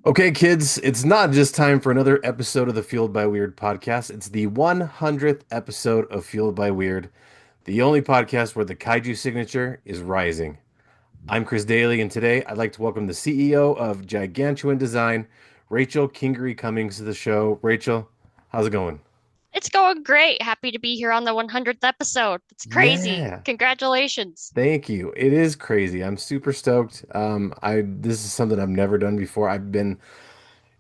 Okay, kids, it's not just time for another episode of the Fueled by Weird podcast. It's the 100th episode of Fueled by Weird, the only podcast where the Kaiju signature is rising. I'm Chris Daly, and today I'd like to welcome the CEO of Gigantuan Design, Rachel Kingery Cummings, to the show. Rachel, how's it going? It's going great. Happy to be here on the 100th episode. It's crazy. Yeah, Congratulations. thank you. It is crazy. I'm super stoked. I this is something I've never done before. I've been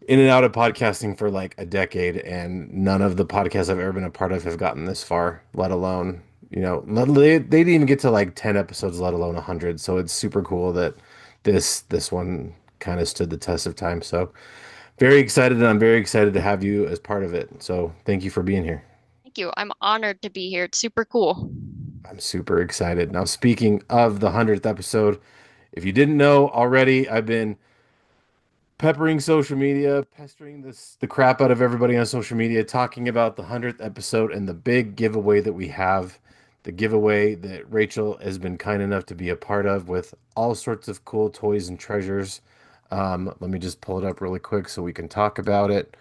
in and out of podcasting for like a decade, and none of the podcasts I've ever been a part of have gotten this far, let alone, they didn't even get to like 10 episodes, let alone 100. So it's super cool that this one kind of stood the test of time. So very excited, and I'm very excited to have you as part of it. So thank you for being here. Thank you. I'm honored to be here. It's super cool. I'm super excited. Now, speaking of the 100th episode, if you didn't know already, I've been peppering social media, pestering the crap out of everybody on social media, talking about the 100th episode and the big giveaway that we have, the giveaway that Rachel has been kind enough to be a part of with all sorts of cool toys and treasures. Let me just pull it up really quick so we can talk about it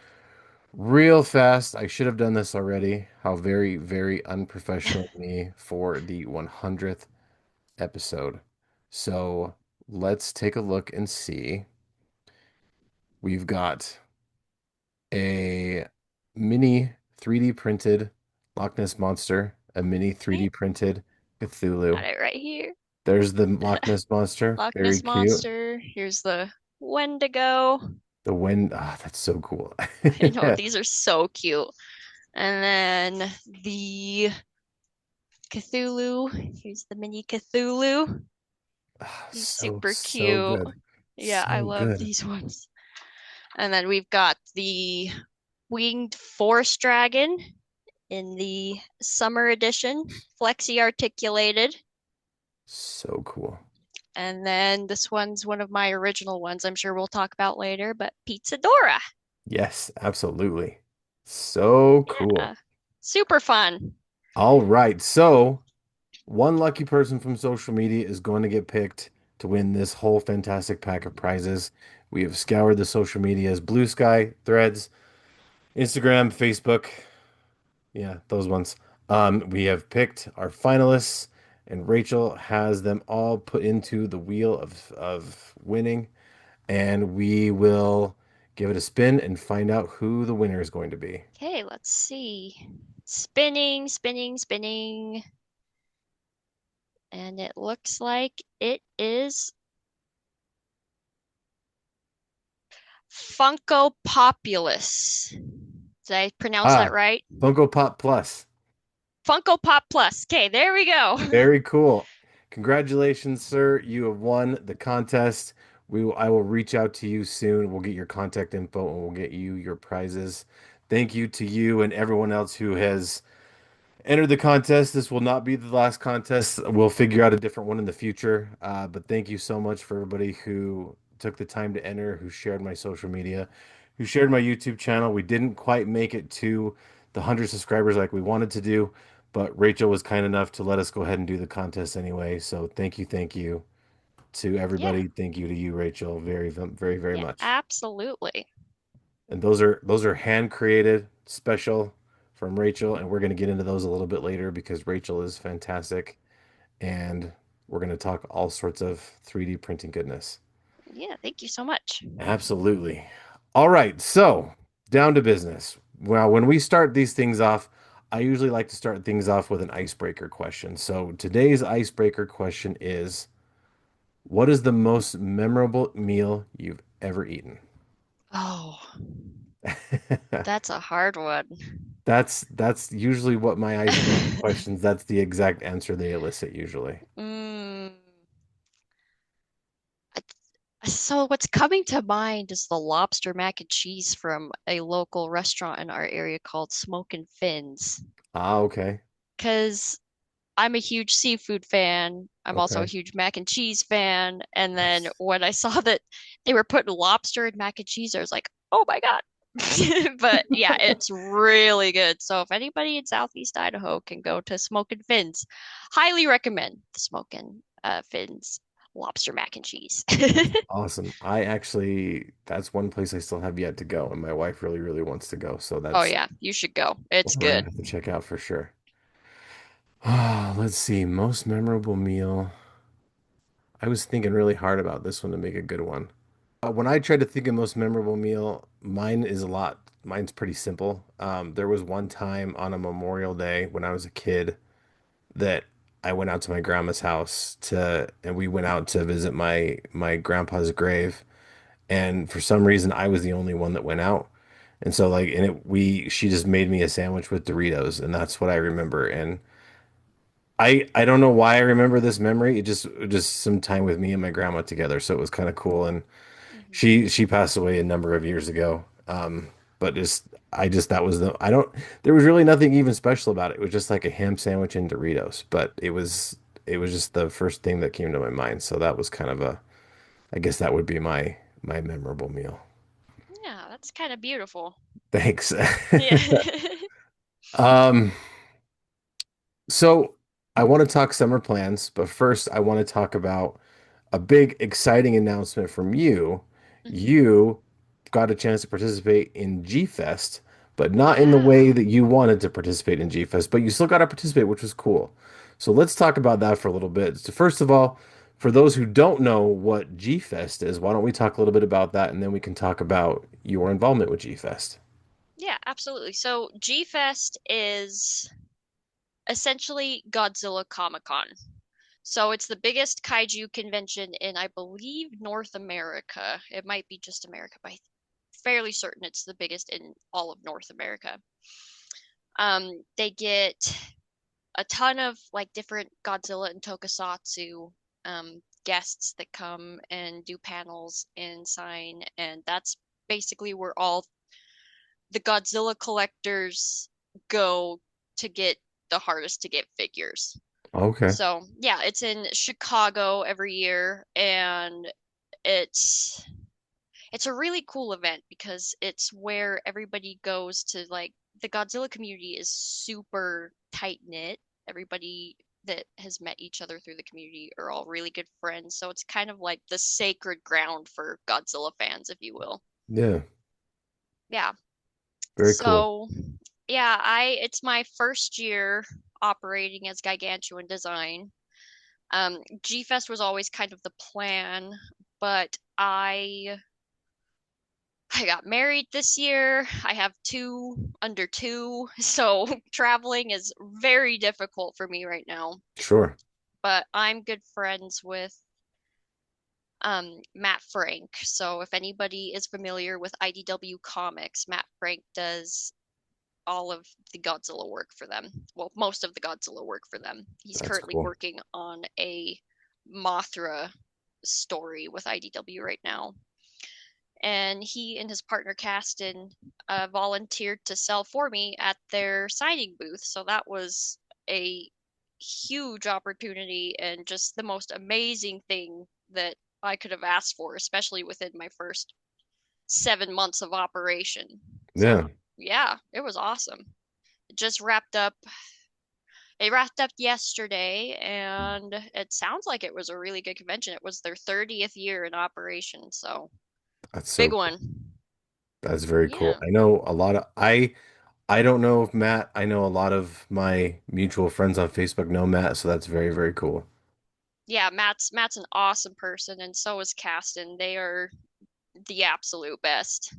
real fast. I should have done this already. How very, very unprofessional of me for the 100th episode. So let's take a look and see. We've got a mini 3D printed Loch Ness Monster, a mini Right? 3D printed Got Cthulhu. it right here. There's the Loch Ness Monster, Loch very Ness cute. Monster. Here's the Wendigo. The wind, that's so cool. I know these are so cute. And then the Cthulhu. Here's the mini Cthulhu. He's So, super so cute. good. Yeah, I So love good. these ones. And then we've got the winged forest dragon in the summer edition, flexi articulated. So cool. And then this one's one of my original ones, I'm sure we'll talk about later, but Pizza Dora. Yes, absolutely. So cool. Yeah, super fun. All right. So, one lucky person from social media is going to get picked to win this whole fantastic pack of prizes. We have scoured the social medias, Blue Sky, Threads, Instagram, Facebook. Yeah, those ones. We have picked our finalists, and Rachel has them all put into the wheel of winning, and we will give it a spin and find out who the winner is going to be. Okay, let's see. Spinning, spinning, spinning. And it looks like it is Funko Populous. Did I pronounce that Ah, right? Funko Pop Plus. Funko Pop Plus. Okay, there we go. Very cool. Congratulations, sir. You have won the contest. I will reach out to you soon. We'll get your contact info and we'll get you your prizes. Thank you to you and everyone else who has entered the contest. This will not be the last contest. We'll figure out a different one in the future. But thank you so much for everybody who took the time to enter, who shared my social media, who shared my YouTube channel. We didn't quite make it to the 100 subscribers like we wanted to do, but Rachel was kind enough to let us go ahead and do the contest anyway. So thank you to Yeah, everybody. Thank you to you, Rachel, very, very, very yeah, much. absolutely. And those are hand created, special from Rachel, and we're going to get into those a little bit later because Rachel is fantastic, and we're going to talk all sorts of 3D printing goodness. Yeah, thank you so much. Absolutely. All right, so down to business. Well, when we start these things off, I usually like to start things off with an icebreaker question. So today's icebreaker question is, what is the most memorable meal you've ever eaten? Oh, that's a hard one. That's usually what my icebreaker questions, that's the exact answer they elicit usually. Mm, so what's coming to mind is the lobster mac and cheese from a local restaurant in our area called Smokin' Fins. Ah, okay. Because I'm a huge seafood fan. I'm also a Okay. huge mac and cheese fan. And then Nice. when I saw that they were putting lobster in mac and cheese, I was like, oh my God. But yeah, it's really good. So if anybody in Southeast Idaho can go to Smokin' Fins, highly recommend the Smokin' Fins. lobster mac and cheese. That's awesome. That's one place I still have yet to go, and my wife really, really wants to go. So Oh that's yeah, you should go. It's one we're gonna good. have to check out for sure. Ah, let's see. Most memorable meal. I was thinking really hard about this one to make a good one. When I try to think of most memorable meal, mine's pretty simple. There was one time on a Memorial Day when I was a kid that I went out to my grandma's house and we went out to visit my grandpa's grave. And for some reason, I was the only one that went out. And so she just made me a sandwich with Doritos, and that's what I remember. And I don't know why I remember this memory. It just some time with me and my grandma together, so it was kind of cool. And Hmm. she passed away a number of years ago. But just that was the I don't there was really nothing even special about it. It was just like a ham sandwich and Doritos, but it was just the first thing that came to my mind. So that was kind of a I guess that would be my memorable meal. Yeah, that's kind of beautiful. Thanks. Yeah. Um, so I want to talk summer plans, but first I want to talk about a big, exciting announcement from you. Hmm. You got a chance to participate in G Fest, but not in the Yeah. way that you wanted to participate in G Fest, but you still got to participate, which was cool. So let's talk about that for a little bit. So first of all, for those who don't know what G Fest is, why don't we talk a little bit about that and then we can talk about your involvement with G Fest. Yeah, absolutely. So G-Fest is essentially Godzilla Comic-Con. So it's the biggest kaiju convention in, I believe, North America. It might be just America, but I'm fairly certain it's the biggest in all of North America. They get a ton of like different Godzilla and Tokusatsu guests that come and do panels and sign, and that's basically where all the Godzilla collectors go to get the hardest to get figures. Okay. So, yeah, it's in Chicago every year, and it's it's a really cool event because it's where everybody goes to, like, the Godzilla community is super tight knit. Everybody that has met each other through the community are all really good friends. So it's kind of like the sacred ground for Godzilla fans, if you will. Yeah, Yeah. very cool. So, yeah, I it's my first year operating as Gigantuan Design. G-Fest was always kind of the plan, but I got married this year. I have two under two, so traveling is very difficult for me right now. Sure. But I'm good friends with Matt Frank. So if anybody is familiar with IDW Comics, Matt Frank does all of the Godzilla work for them. Well, most of the Godzilla work for them. He's That's currently cool. working on a Mothra story with IDW right now. And he and his partner Caston volunteered to sell for me at their signing booth. So that was a huge opportunity and just the most amazing thing that I could have asked for, especially within my first 7 months of operation. Yeah, So yeah, it was awesome. It just wrapped up. It wrapped up yesterday, and it sounds like it was a really good convention. It was their 30th year in operation, so that's so big cool. one. That's very cool. Yeah. I know a lot of I don't know if Matt, I know a lot of my mutual friends on Facebook know Matt, so that's very, very cool. Yeah, Matt's an awesome person, and so is Caston. They are the absolute best.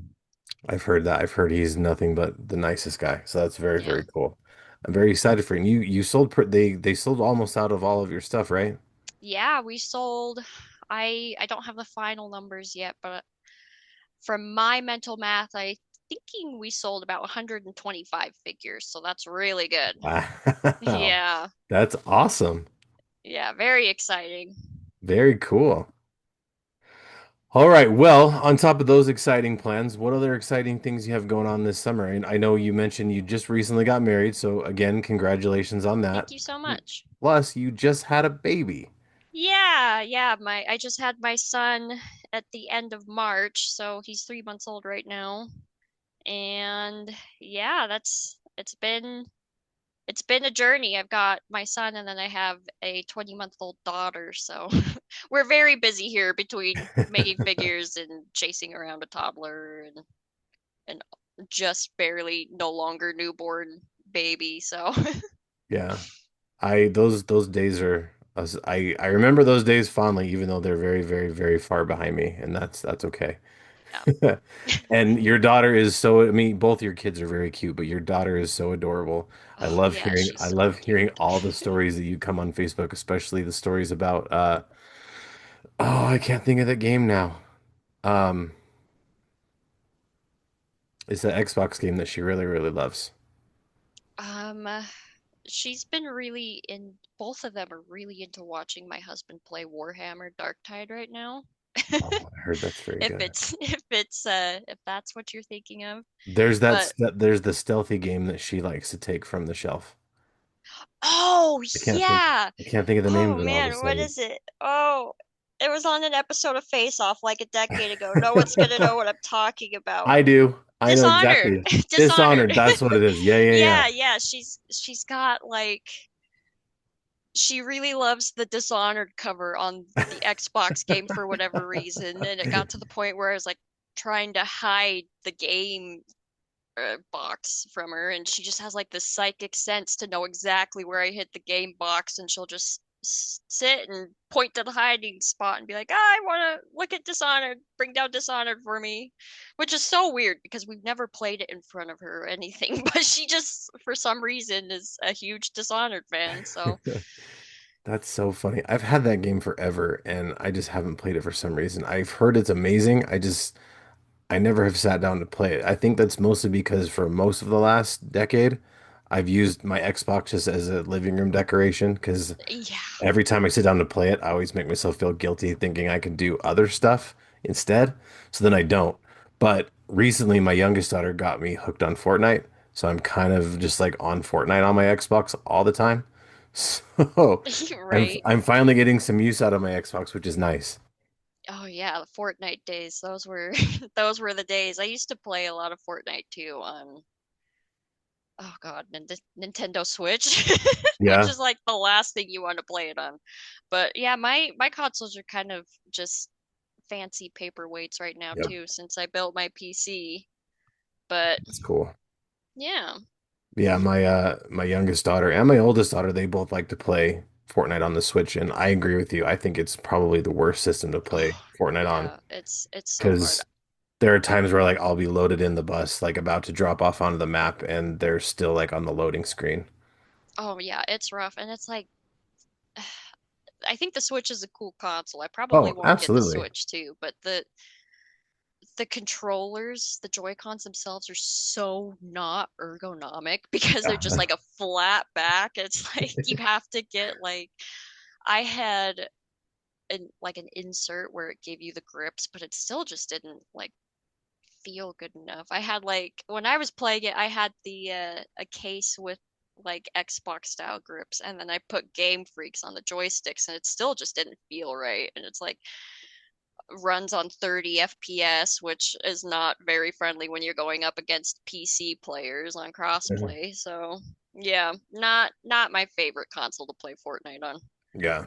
I've heard that. I've heard he's nothing but the nicest guy. So that's very, Yeah. very cool. I'm very excited for you. You sold they sold almost out of all of your stuff, right? Yeah, we sold I don't have the final numbers yet, but from my mental math, I thinking we sold about 125 figures, so that's really good. Wow. Yeah. That's awesome. Yeah, very exciting. Very cool. All right. Well, on top of those exciting plans, what other exciting things you have going on this summer? And I know you mentioned you just recently got married, so again, congratulations on that. Thank you so much. Plus, you just had a baby. Yeah, yeah, my I just had my son at the end of March, so he's 3 months old right now. And yeah, that's it's been it's been a journey. I've got my son and then I have a 20-month-old daughter, so we're very busy here between making figures and chasing around a toddler and just barely no longer newborn baby. So Yeah. I those days are I remember those days fondly, even though they're very, very, very far behind me, and that's okay. yeah. And your daughter is so, I mean, both your kids are very cute, but your daughter is so adorable. Oh yeah, she's I super love hearing cute. all the stories that you come on Facebook, especially the stories about oh, I can't think of the game now. Um, it's the Xbox game that she really, really loves. Um, she's been really in both of them are really into watching my husband play Warhammer Dark Tide right now. Oh, I heard that's very good. If that's what you're thinking of. But There's the stealthy game that she likes to take from the shelf. oh I can't think yeah. I can't think of the name Oh of it all of a man, what sudden. is it? Oh, it was on an episode of Face Off like a decade ago. No one's gonna know what I'm talking about. I do. I know Dishonored. exactly. Dishonored. Dishonored. That's what it is. Yeah, yeah, yeah. Yeah, yeah, she's got like she really loves the Dishonored cover on the Xbox game for whatever reason, and it got to the point where I was like trying to hide the game box from her, and she just has like this psychic sense to know exactly where I hit the game box, and she'll just sit and point to the hiding spot and be like, I want to look at Dishonored, bring down Dishonored for me, which is so weird because we've never played it in front of her or anything, but she just, for some reason, is a huge Dishonored fan. So, That's so funny. I've had that game forever and I just haven't played it for some reason. I've heard it's amazing. I never have sat down to play it. I think that's mostly because for most of the last decade, I've used my Xbox just as a living room decoration because yeah. every time I sit down to play it, I always make myself feel guilty thinking I can do other stuff instead. So then I don't. But recently, my youngest daughter got me hooked on Fortnite. So I'm kind of just like on Fortnite on my Xbox all the time. So Right. I'm finally getting some use out of my Xbox, which is nice. Oh yeah, the Fortnite days. Those were those were the days. I used to play a lot of Fortnite too on oh God, Nintendo Switch, which Yeah. is like the last thing you want to play it on. But yeah, my consoles are kind of just fancy paperweights right now Yep. too, since I built my PC. But That's cool. yeah. Yeah, my youngest daughter and my oldest daughter, they both like to play Fortnite on the Switch, and I agree with you. I think it's probably the worst system to play Oh, Fortnite on yeah, it's so hard. because there are times where like I'll be loaded in the bus, like about to drop off onto the map, and they're still like on the loading screen. Oh yeah, it's rough. And it's like I think the Switch is a cool console. I probably Oh, won't get the absolutely. Switch too, but the controllers, the Joy-Cons themselves are so not ergonomic because they're just Yeah. like a flat back. It's like you have to get like I had an insert where it gave you the grips, but it still just didn't like feel good enough. I had like when I was playing it, I had the a case with like Xbox style grips, and then I put Game Freaks on the joysticks, and it still just didn't feel right. And it's like runs on 30 FPS, which is not very friendly when you're going up against PC players on Mhm. crossplay. So yeah, not my favorite console to play Fortnite on. Yeah.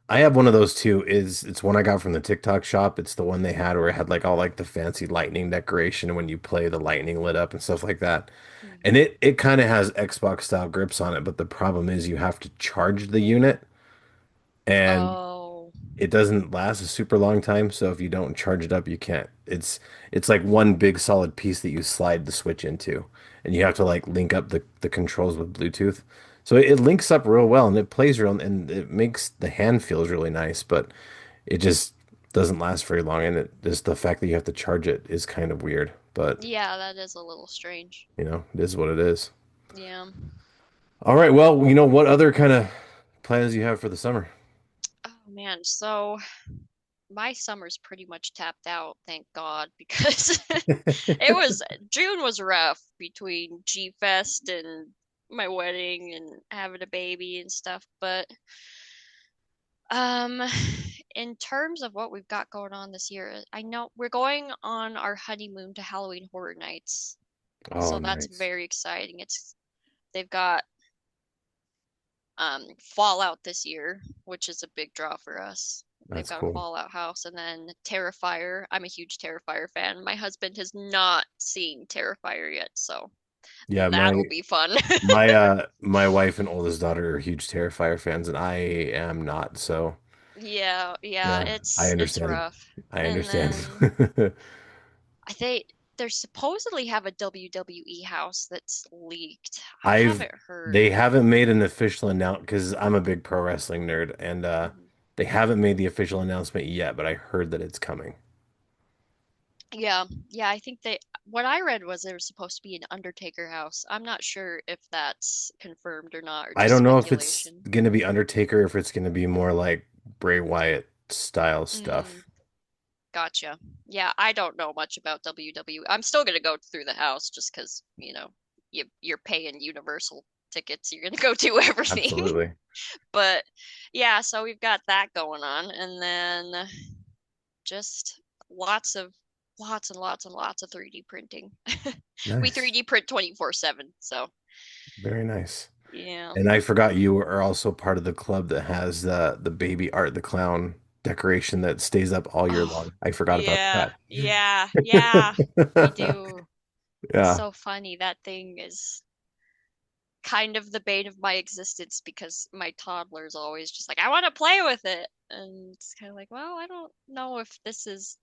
I have one of those too. It's one I got from the TikTok shop. It's the one they had where it had like all like the fancy lightning decoration when you play the lightning lit up and stuff like that. And Mhm. it kind of has Xbox style grips on it, but the problem is you have to charge the unit and Oh, it doesn't last a super long time. So if you don't charge it up, you can't. It's like one big solid piece that you slide the switch into, and you have to like link up the controls with Bluetooth. So it links up real well and it plays real and it makes the hand feels really nice, but it just doesn't last very long. And it just the fact that you have to charge it is kind of weird, but yeah, that is a little strange. it is what it is. Yeah. All right, well, what other kind of plans do you have for the summer? Oh man, so my summer's pretty much tapped out, thank God, because it was June was rough between G Fest and my wedding and having a baby and stuff, but um in terms of what we've got going on this year, I know we're going on our honeymoon to Halloween Horror Nights. Oh, So that's nice. very exciting. They've got Fallout this year, which is a big draw for us. They've That's got a cool. Fallout house, and then Terrifier. I'm a huge Terrifier fan. My husband has not seen Terrifier yet, so Yeah, that'll be fun. my wife and oldest daughter are huge Terrifier fans, and I am not. So Yeah, yeah, yeah, I it's understand. rough. I And understand. then they supposedly have a WWE house that's leaked. I I've haven't heard. They haven't made an official announcement because I'm a big pro wrestling nerd, and Mhm. they haven't made the official announcement yet, but I heard that it's coming. Yeah, yeah, I think what I read was there was supposed to be an Undertaker house. I'm not sure if that's confirmed or not, or I just don't know if it's speculation. gonna be Undertaker, if it's gonna be more like Bray Wyatt style Mm, stuff. gotcha. Yeah, I don't know much about WWE. I'm still gonna go through the house just because, you're paying Universal tickets. You're gonna go do everything. Absolutely. But yeah, so we've got that going on, and then just lots of lots and lots and lots of 3D printing. We Nice. 3D print 24/7, so Very nice. yeah. And I forgot you are also part of the club that has the baby Art the Clown decoration that stays up all year Oh, long. I forgot about yeah, that. yeah, yeah. We do. It's Yeah. so funny. That thing is kind of the bane of my existence because my toddler's always just like, I want to play with it. And it's kind of like, well, I don't know if this is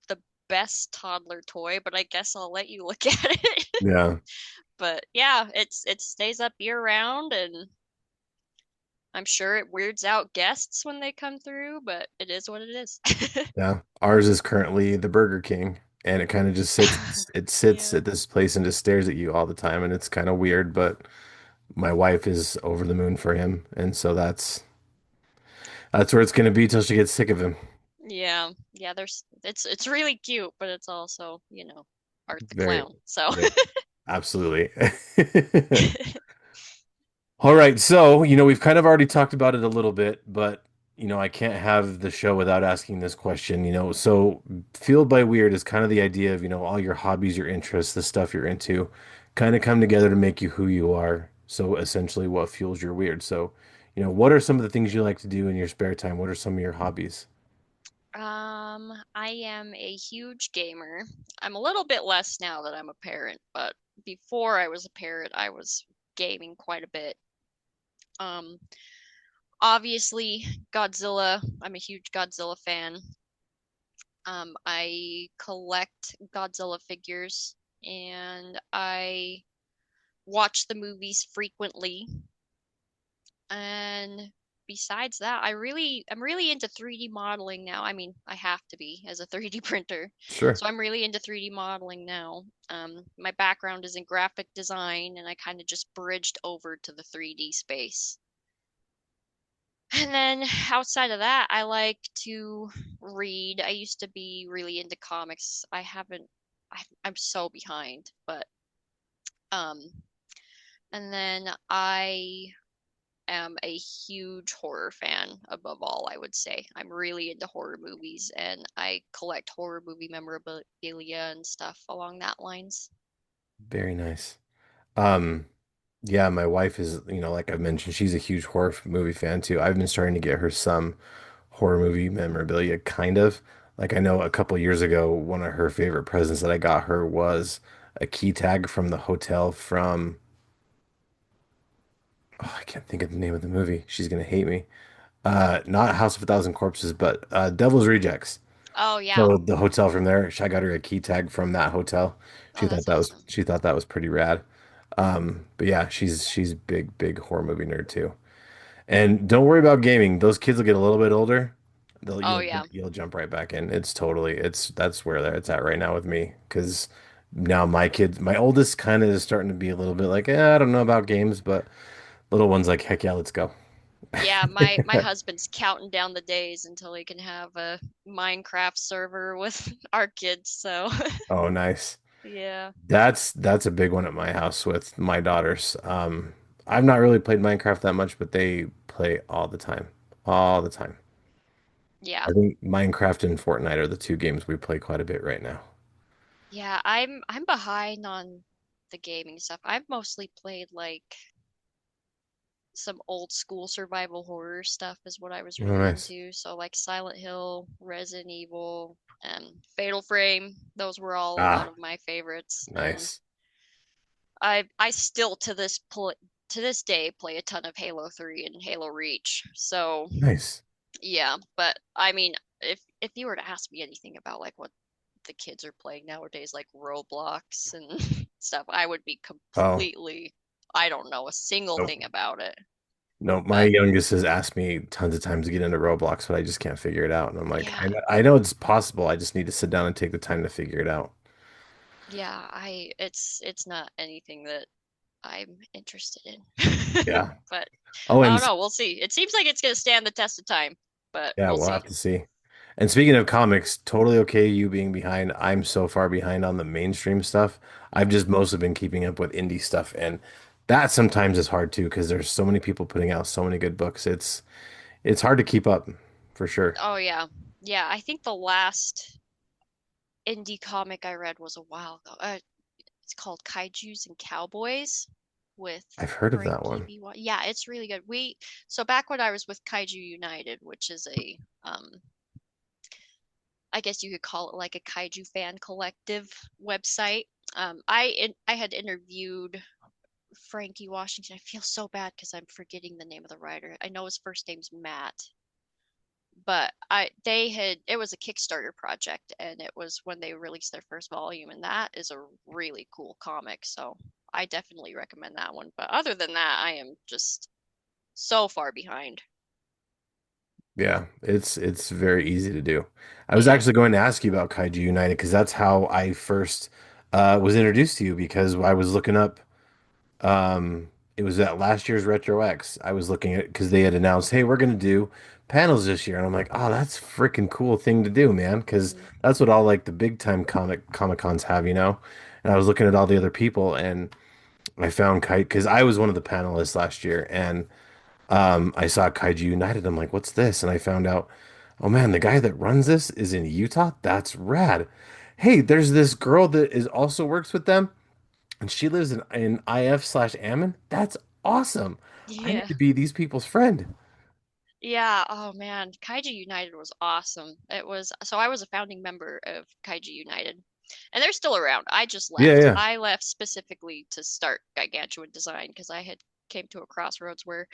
the best toddler toy, but I guess I'll let you look at it. Yeah. But yeah, it stays up year round, and I'm sure it weirds out guests when they come through, but it is what it is. Yeah. Ours is currently the Burger King, and it kind of just sits Yeah. at this place and just stares at you all the time, and it's kind of weird, but my wife is over the moon for him, and so that's where it's gonna be till she gets sick of him. Yeah. Yeah, it's really cute, but it's also, Art the Very, Clown. So very, absolutely. All right, so we've kind of already talked about it a little bit, but I can't have the show without asking this question. So Fueled by Weird is kind of the idea of all your hobbies, your interests, the stuff you're into, kind of come together to make you who you are. So essentially, what fuels your weird? So, what are some of the things you like to do in your spare time? What are some of your hobbies? I am a huge gamer. I'm a little bit less now that I'm a parent, but before I was a parent, I was gaming quite a bit. Um, Obviously, Godzilla. I'm a huge Godzilla fan. I collect Godzilla figures and I watch the movies frequently. And besides that, I'm really into 3D modeling now. I mean, I have to be as a 3D printer. Sure. So I'm really into 3D modeling now. My background is in graphic design and I kind of just bridged over to the 3D space. And then outside of that, I like to read. I used to be really into comics. I haven't, I'm so behind, but um, and then I am a huge horror fan above all, I would say. I'm really into horror movies and I collect horror movie memorabilia and stuff along that lines. Very nice. Um, yeah, my wife is, like I've mentioned, she's a huge horror movie fan too. I've been starting to get her some horror movie memorabilia, kind of. Like I know a couple years ago, one of her favorite presents that I got her was a key tag from the hotel from, oh, I can't think of the name of the movie. She's gonna hate me. Not House of a Thousand Corpses, but Devil's Rejects. Oh yeah. So the hotel from there, I got her a key tag from that hotel. Oh, that's awesome. She thought that was pretty rad. But yeah, she's big horror movie nerd too. And don't worry about gaming. Those kids will get a little bit older. They'll Oh yeah. you'll jump right back in. It's that's where it's at right now with me. Because now my oldest kind of is starting to be a little bit like, I don't know about games, but little one's like, heck yeah, let's go. Yeah, my husband's counting down the days until he can have a Minecraft server with our kids, so Oh, nice. yeah. That's a big one at my house with my daughters. I've not really played Minecraft that much, but they play all the time. All the time. Yeah. I think Minecraft and Fortnite are the two games we play quite a bit right now. Yeah, I'm behind on the gaming stuff. I've mostly played like some old school survival horror stuff is what I was Oh, really nice. into. So like Silent Hill, Resident Evil, Fatal Frame, those were all a lot Ah, of my favorites. And nice. I still to this day play a ton of Halo 3 and Halo Reach. So Nice. yeah, but I mean, if you were to ask me anything about like what the kids are playing nowadays, like Roblox and stuff, I would be Oh, completely, I don't know a single nope. thing about it. No, my But youngest has asked me tons of times to get into Roblox, but I just can't figure it out. And I'm like, yeah, I know it's possible. I just need to sit down and take the time to figure it out. yeah, it's not anything that I'm interested in. Yeah. But Oh, I and don't know, we'll see. It seems like it's gonna stand the test of time, but yeah, we'll we'll have see. to see. And speaking of comics, totally okay you being behind. I'm so far behind on the mainstream stuff. I've just mostly been keeping up with indie stuff, and that sometimes is hard too because there's so many people putting out so many good books. It's hard to keep up for sure. Oh yeah. Yeah, I think the last indie comic I read was a while ago. It's called Kaijus and Cowboys with I've heard of that Frankie one. B. Yeah, it's really good. So back when I was with Kaiju United, which is I guess you could call it like a kaiju fan collective website. I had interviewed Frankie Washington. I feel so bad because I'm forgetting the name of the writer. I know his first name's Matt, but I they had it was a Kickstarter project, and it was when they released their first volume, and that is a really cool comic. So I definitely recommend that one. But other than that, I am just so far behind. Yeah, it's very easy to do. I was Yeah. actually going to ask you about Kaiju United because that's how I first was introduced to you because I was looking up. It was at last year's Retro X. I was looking at because they had announced, "Hey, we're gonna do panels this year," and I'm like, "Oh, that's a freaking cool thing to do, man!" Because Mhm. that's what all like the big time Comic Cons have, you know. And I was looking at all the other people, and I found Kite because I was one of the panelists last year, and I saw Kaiju United. I'm like, "What's this?" And I found out, oh man, the guy that runs this is in Utah. That's rad. Hey, there's this girl that is also works with them. And she lives in IF/Ammon. That's awesome. I need Yeah. to be these people's friend. Yeah, oh man, Kaiju United was awesome. I was a founding member of Kaiju United. And they're still around. I just Yeah, left. yeah. I left specifically to start Gigantuan Design because I had came to a crossroads where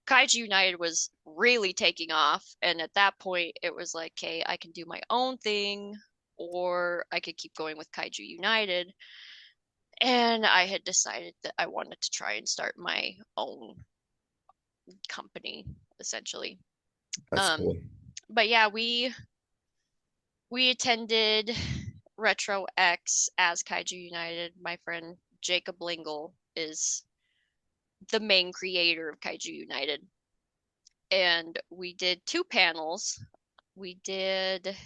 Kaiju United was really taking off, and at that point it was like, okay, I can do my own thing or I could keep going with Kaiju United. And I had decided that I wanted to try and start my own company essentially. That's Um, cool. but yeah, we attended Retro X as Kaiju United. My friend Jacob Lingle is the main creator of Kaiju United. And we did two panels. We did,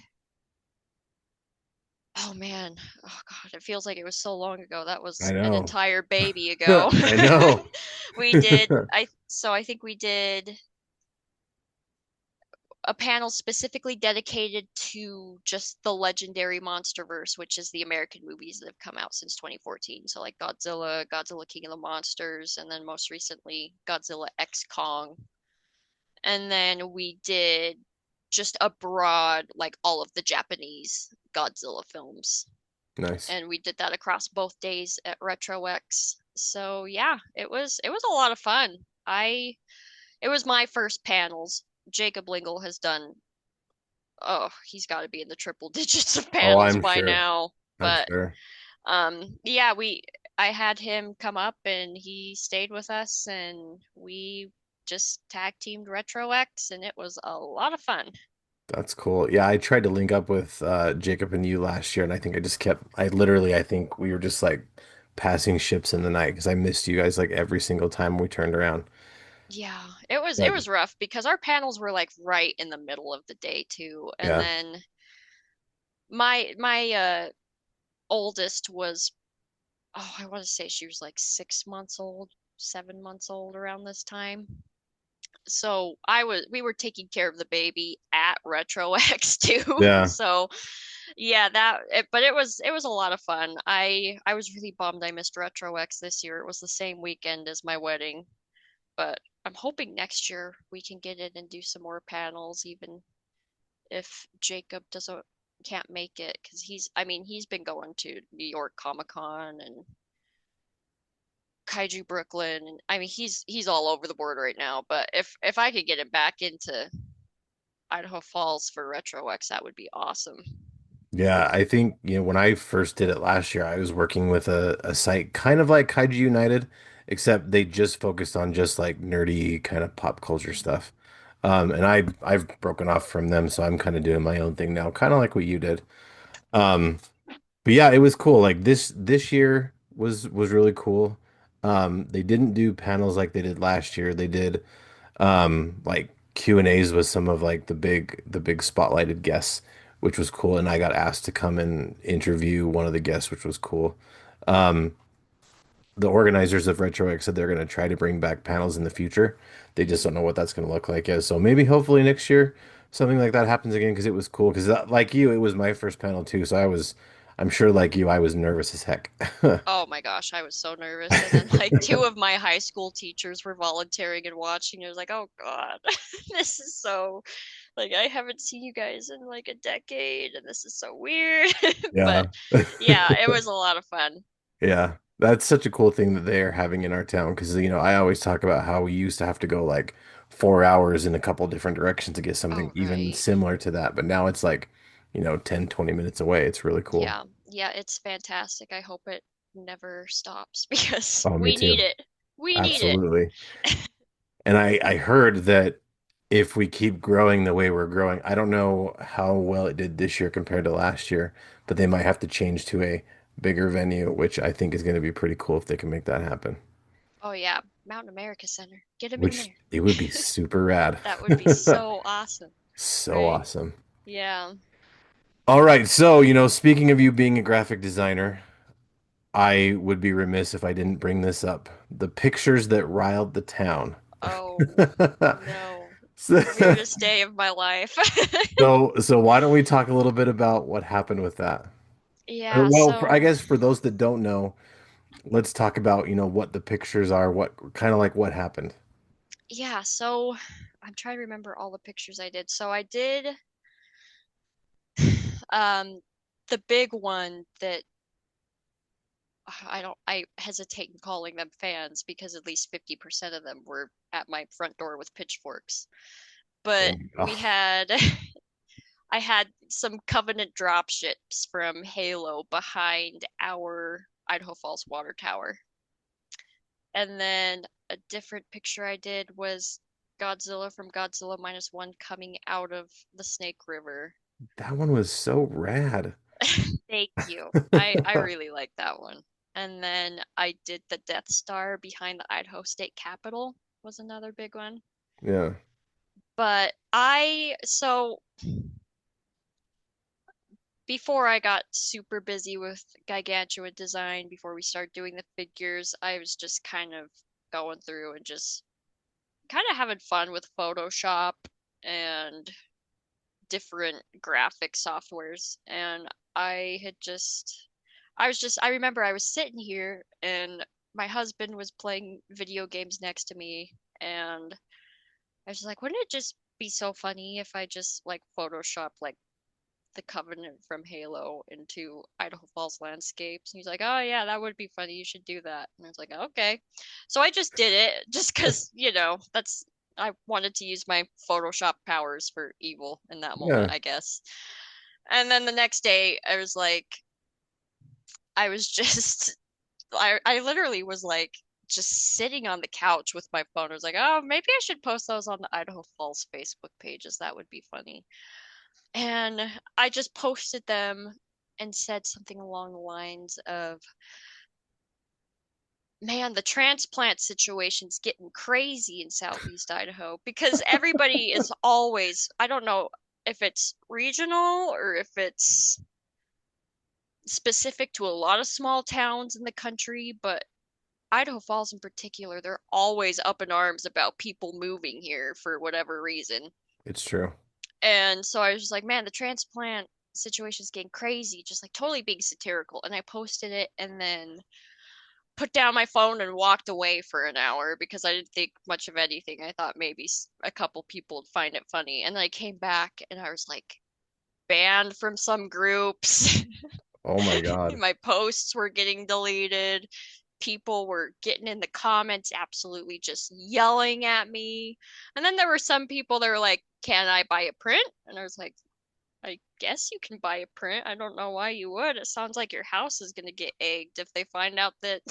oh man, oh God, it feels like it was so long ago. That I was an know. entire baby ago. I know. I think we did a panel specifically dedicated to just the legendary MonsterVerse, which is the American movies that have come out since 2014. So like Godzilla, Godzilla King of the Monsters, and then most recently Godzilla X Kong. And then we did just a broad, like all of the Japanese Godzilla films. Nice. And we did that across both days at RetroX. So yeah, it was a lot of fun. I It was my first panels. Jacob Lingle has done, oh, he's got to be in the triple digits of Oh, panels I'm by sure. now. I'm But sure. yeah, we I had him come up and he stayed with us and we just tag teamed Retro X and it was a lot of fun. That's cool. Yeah, I tried to link up with Jacob and you last year, and I think I just kept, I think we were just like passing ships in the night because I missed you guys like every single time we turned around. Yeah, it But was rough because our panels were like right in the middle of the day too. And yeah, then my oldest was, oh, I want to say she was like 6 months old, 7 months old around this time. So we were taking care of the baby at RetroX too. yeah, So yeah, but it was a lot of fun. I was really bummed I missed RetroX this year. It was the same weekend as my wedding, but I'm hoping next year we can get in and do some more panels, even if Jacob doesn't can't make it, because he's been going to New York Comic Con and Kaiju Brooklyn, and he's all over the board right now. But if I could get him back into Idaho Falls for Retro X, that would be awesome. Yeah, I think, when I first did it last year, I was working with a site kind of like Kaiju United, except they just focused on just like nerdy kind of pop culture stuff. And I've broken off from them, so I'm kind of doing my own thing now, kind of like what you did. Um, but yeah, it was cool. Like this year was really cool. They didn't do panels like they did last year. They did like Q&As with some of like the big spotlighted guests, which was cool. And I got asked to come and interview one of the guests, which was cool. Um, the organizers of RetroX said they're going to try to bring back panels in the future. They just don't know what that's going to look like yet. So maybe hopefully next year something like that happens again because it was cool. Because like you, it was my first panel too. So I'm sure like you, I was nervous as heck. Oh my gosh, I was so nervous. And then like two of my high school teachers were volunteering and watching. I was like, oh God, this is so like I haven't seen you guys in like a decade and this is so weird. But Yeah. yeah, it was a lot of fun. Yeah, that's such a cool thing that they are having in our town because I always talk about how we used to have to go like 4 hours in a couple different directions to get something Oh, even right. similar to that, but now it's like 10, 20 minutes away. It's really cool. Yeah. Yeah, it's fantastic. I hope it never stops because Oh, me we need too. it. We need it. Absolutely. And I heard that if we keep growing the way we're growing, I don't know how well it did this year compared to last year, but they might have to change to a bigger venue, which I think is going to be pretty cool if they can make that happen. Oh yeah, Mountain America Center. Get him in Which there. it would be super rad. That would be so awesome, So right? awesome. Yeah. All right, so, speaking of you being a graphic designer, I would be remiss if I didn't bring this up. The pictures that riled the town. Oh no. So, Weirdest day of my life. so why don't we talk a little bit about what happened with that? Or, Yeah, well, I so guess for those that don't know, let's talk about, what the pictures are, what kind of like what happened. yeah, so I'm trying to remember all the pictures I did. So I did um the big one that I hesitate in calling them fans because at least 50% of them were at my front door with pitchforks. But And, we oh, had I had some Covenant dropships from Halo behind our Idaho Falls water tower. And then a different picture I did was Godzilla from Godzilla Minus One coming out of the Snake River. that one was so rad. Thank you. I really like that one. And then I did the Death Star behind the Idaho State Capitol was another big one. Yeah. But so before I got super busy with Gigantuan Design, before we started doing the figures, I was just kind of going through and just kind of having fun with Photoshop and different graphic softwares. And I had just, I remember I was sitting here and my husband was playing video games next to me. And I was like, wouldn't it just be so funny if I just like Photoshop like the Covenant from Halo into Idaho Falls landscapes? And he's like, oh yeah, that would be funny. You should do that. And I was like, okay. So I just did it just because, I wanted to use my Photoshop powers for evil in that moment, Yeah. I guess. And then the next day, I was just, I literally was like, just sitting on the couch with my phone. I was like, oh, maybe I should post those on the Idaho Falls Facebook pages. That would be funny. And I just posted them and said something along the lines of, man, the transplant situation's getting crazy in Southeast Idaho because everybody is always, I don't know if it's regional or if it's specific to a lot of small towns in the country, but Idaho Falls in particular, they're always up in arms about people moving here for whatever reason. It's true. And so I was just like, man, the transplant situation's getting crazy, just like totally being satirical. And I posted it, and then put down my phone and walked away for an hour because I didn't think much of anything. I thought maybe a couple people would find it funny. And then I came back and I was like banned from some groups. Oh my God. My posts were getting deleted. People were getting in the comments, absolutely just yelling at me. And then there were some people that were like, "Can I buy a print?" And I was like, I guess you can buy a print. I don't know why you would. It sounds like your house is going to get egged if they find out that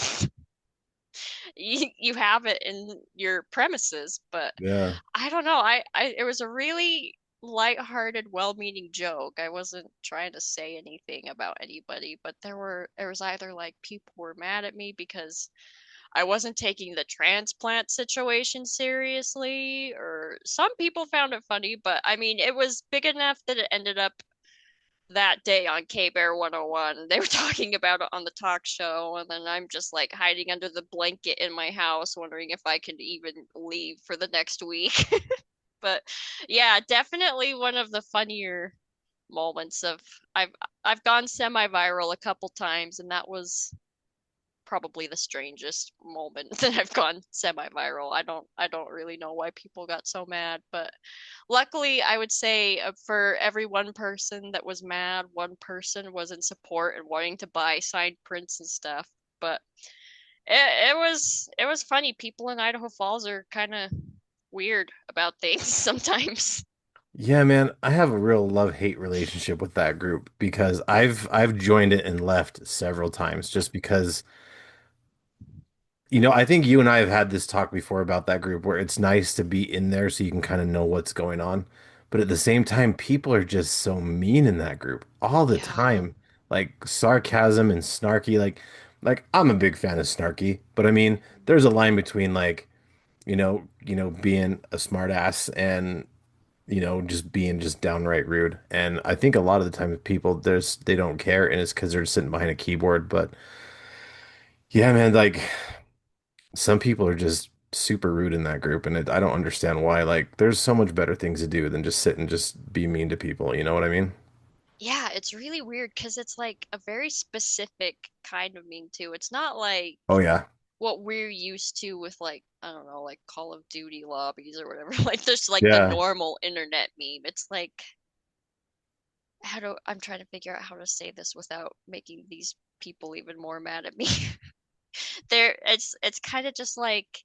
you have it in your premises. But Yeah. I don't know. It was a really lighthearted, well-meaning joke. I wasn't trying to say anything about anybody, but there was either like people were mad at me because I wasn't taking the transplant situation seriously, or some people found it funny, but I mean, it was big enough that it ended up that day on K Bear 101. They were talking about it on the talk show, and then I'm just like hiding under the blanket in my house, wondering if I could even leave for the next week. But yeah, definitely one of the funnier moments of I've I've gone semi-viral a couple times, and that was probably the strangest moment that I've gone semi-viral. I don't really know why people got so mad, but luckily I would say for every one person that was mad, one person was in support and wanting to buy signed prints and stuff. But it was funny. People in Idaho Falls are kind of weird about things sometimes. Yeah, man, I have a real love-hate relationship with that group because I've joined it and left several times just because, I think you and I have had this talk before about that group where it's nice to be in there so you can kind of know what's going on. But at the same time, people are just so mean in that group all the Yeah. time. Like sarcasm and snarky, like I'm a big fan of snarky, but I mean, there's a line between like, being a smart ass and just being just downright rude. And I think a lot of the time people they don't care and it's because they're sitting behind a keyboard. But yeah, man, like some people are just super rude in that group, and I don't understand why. Like, there's so much better things to do than just sit and just be mean to people. You know what I mean? Yeah, it's really weird because it's like a very specific kind of meme too. It's not like Oh yeah, what we're used to with like I don't know, like Call of Duty lobbies or whatever. Like there's like the yeah, normal internet meme. It's like I'm trying to figure out how to say this without making these people even more mad at me. It's kind of just like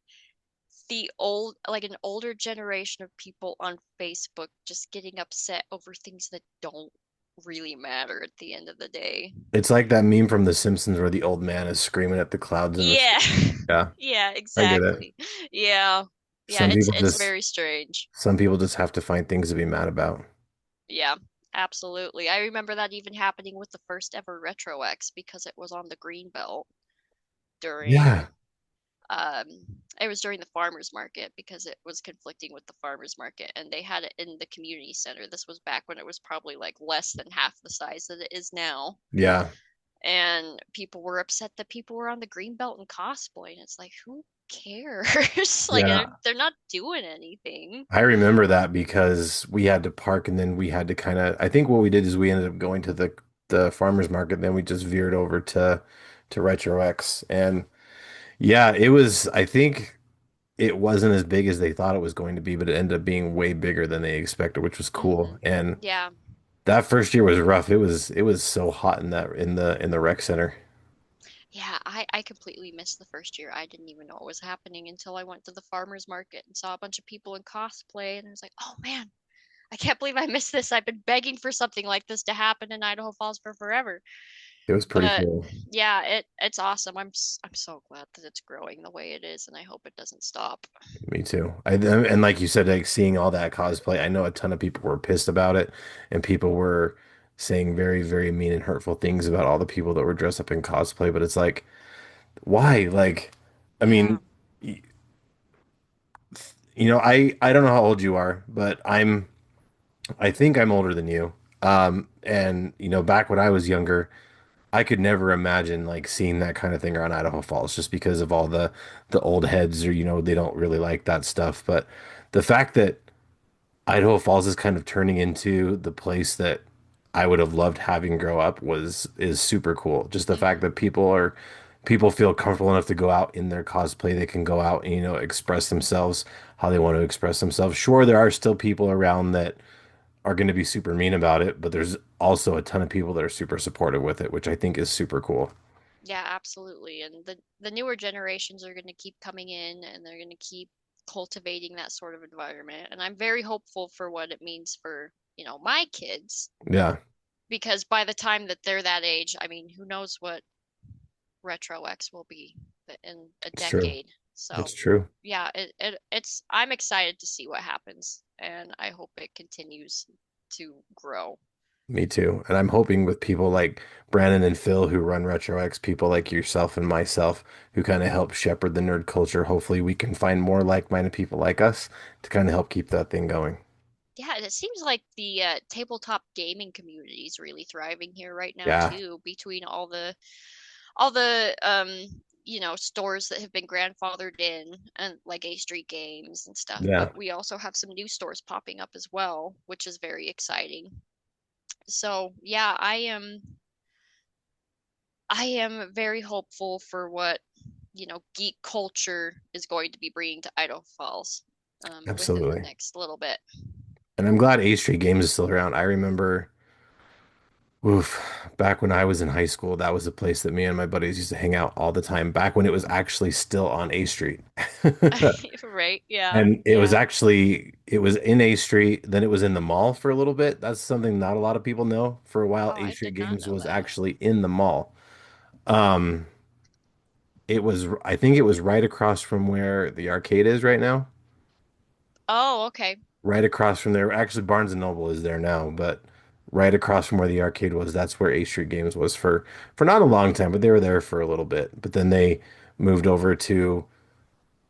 an older generation of people on Facebook just getting upset over things that don't really matter at the end of the day. it's like that meme from The Simpsons where the old man is screaming at the clouds in the Yeah. yeah. Yeah, I get it. exactly. Yeah. Yeah, Some people it's just very strange. some people just have to find things to be mad about. Yeah, absolutely. I remember that even happening with the first ever Retro X because it was on the green belt during Yeah, um it was during the farmers market because it was conflicting with the farmers market and they had it in the community center. This was back when it was probably like less than half the size that it is now. yeah, And people were upset that people were on the green belt and cosplay and it's like who cares? Like yeah. they're not doing anything. I remember that because we had to park and then we had to kind of, I think what we did is we ended up going to the farmers market, then we just veered over to Retro X. And yeah, I think it wasn't as big as they thought it was going to be, but it ended up being way bigger than they expected, which was cool. Hmm. And Yeah. that first year was rough. It was so hot in that in the rec center. Yeah, I completely missed the first year. I didn't even know what was happening until I went to the farmers market and saw a bunch of people in cosplay and I was like, "Oh man, I can't believe I missed this. I've been begging for something like this to happen in Idaho Falls for forever." It was pretty But cool. yeah, it's awesome. I'm so glad that it's growing the way it is and I hope it doesn't stop. Me too. And like you said, like seeing all that cosplay, I know a ton of people were pissed about it, and people were saying very, very mean and hurtful things about all the people that were dressed up in cosplay. But it's like, why? Like, I Yeah. mean, I don't know how old you are, but I think I'm older than you. And back when I was younger, I could never imagine like seeing that kind of thing around Idaho Falls just because of all the old heads or they don't really like that stuff. But the fact that Idaho Falls is kind of turning into the place that I would have loved having grow up is super cool. Just the fact Hmm. that people are people feel comfortable enough to go out in their cosplay. They can go out and, express themselves how they want to express themselves. Sure, there are still people around that are going to be super mean about it, but there's also a ton of people that are super supportive with it, which I think is super cool. Yeah, absolutely. And the newer generations are going to keep coming in and they're going to keep cultivating that sort of environment. And I'm very hopeful for what it means for, my kids, Yeah, because by the time that they're that age, I mean, who knows what Retro X will be in a it's true. decade. It's So, true. yeah, it's I'm excited to see what happens and I hope it continues to grow. Me too. And I'm hoping with people like Brandon and Phil who run RetroX, people like yourself and myself who kind of help shepherd the nerd culture, hopefully we can find more like-minded people like us to kind of help keep that thing going. Yeah, and it seems like the tabletop gaming community is really thriving here right now Yeah. too, between all the stores that have been grandfathered in and like A Street Games and stuff. Yeah. But we also have some new stores popping up as well, which is very exciting. So, yeah, I am very hopeful for what, geek culture is going to be bringing to Idaho Falls within the Absolutely. next little bit. And I'm glad A Street Games is still around. I remember, oof, back when I was in high school, that was a place that me and my buddies used to hang out all the time, back when it was actually still on A Street. Right? Yeah. And Yeah. it was in A Street, then it was in the mall for a little bit. That's something not a lot of people know. For a while, Oh, A I Street did not Games know was that. actually in the mall. Um, I think it was right across from where the arcade is right now. Oh, okay. Right across from there. Actually, Barnes and Noble is there now, but right across from where the arcade was, that's where A Street Games was for not a long time, but they were there for a little bit. But then they moved over to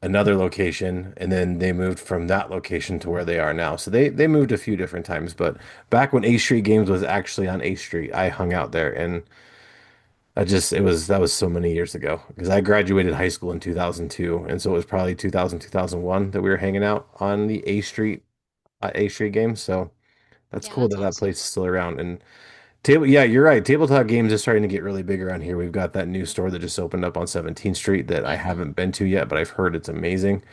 another location, and then they moved from that location to where they are now. So they moved a few different times, but back when A Street Games was actually on A Street, I hung out there, and that was so many years ago because I graduated high school in 2002, and so it was probably 2000 2001 that we were hanging out on the A Street Games. So that's Yeah, cool that's that that place awesome. is still around. And yeah, you're right. Tabletop games is starting to get really big around here. We've got that new store that just opened up on 17th Street that I Hmm. haven't been to yet, but I've heard it's amazing.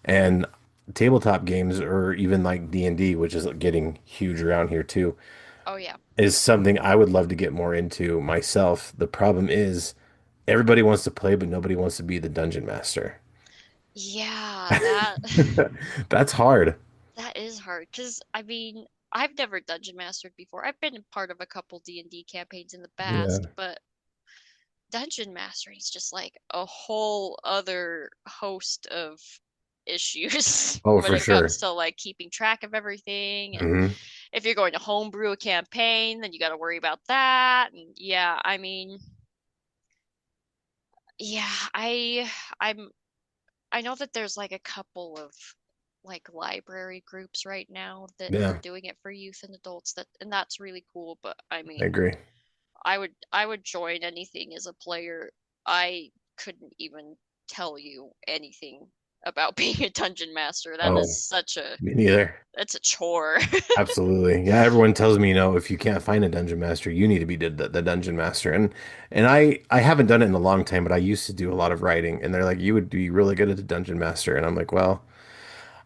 And tabletop games, or even like D&D, which is getting huge around here too, Oh, yeah. is something I would love to get more into myself. The problem is everybody wants to play, but nobody wants to be the dungeon master. Yeah, that That's hard. that is hard because I mean, I've never dungeon mastered before. I've been a part of a couple D&D campaigns in the Yeah. past, but dungeon mastering is just like a whole other host of issues Oh, when for it comes sure. to like keeping track of everything. And Hmm. if you're going to homebrew a campaign, then you got to worry about that. And yeah, I mean, yeah, I'm I know that there's like a couple of like library groups right now that are Yeah, doing it for youth and adults, and that's really cool, but I I mean, agree. I would join anything as a player. I couldn't even tell you anything about being a dungeon master. That is Oh, such a me neither. that's a chore. Absolutely. Yeah, everyone tells me, if you can't find a dungeon master, you need to be the dungeon master. And I haven't done it in a long time, but I used to do a lot of writing, and they're like, you would be really good at the dungeon master. And I'm like, well,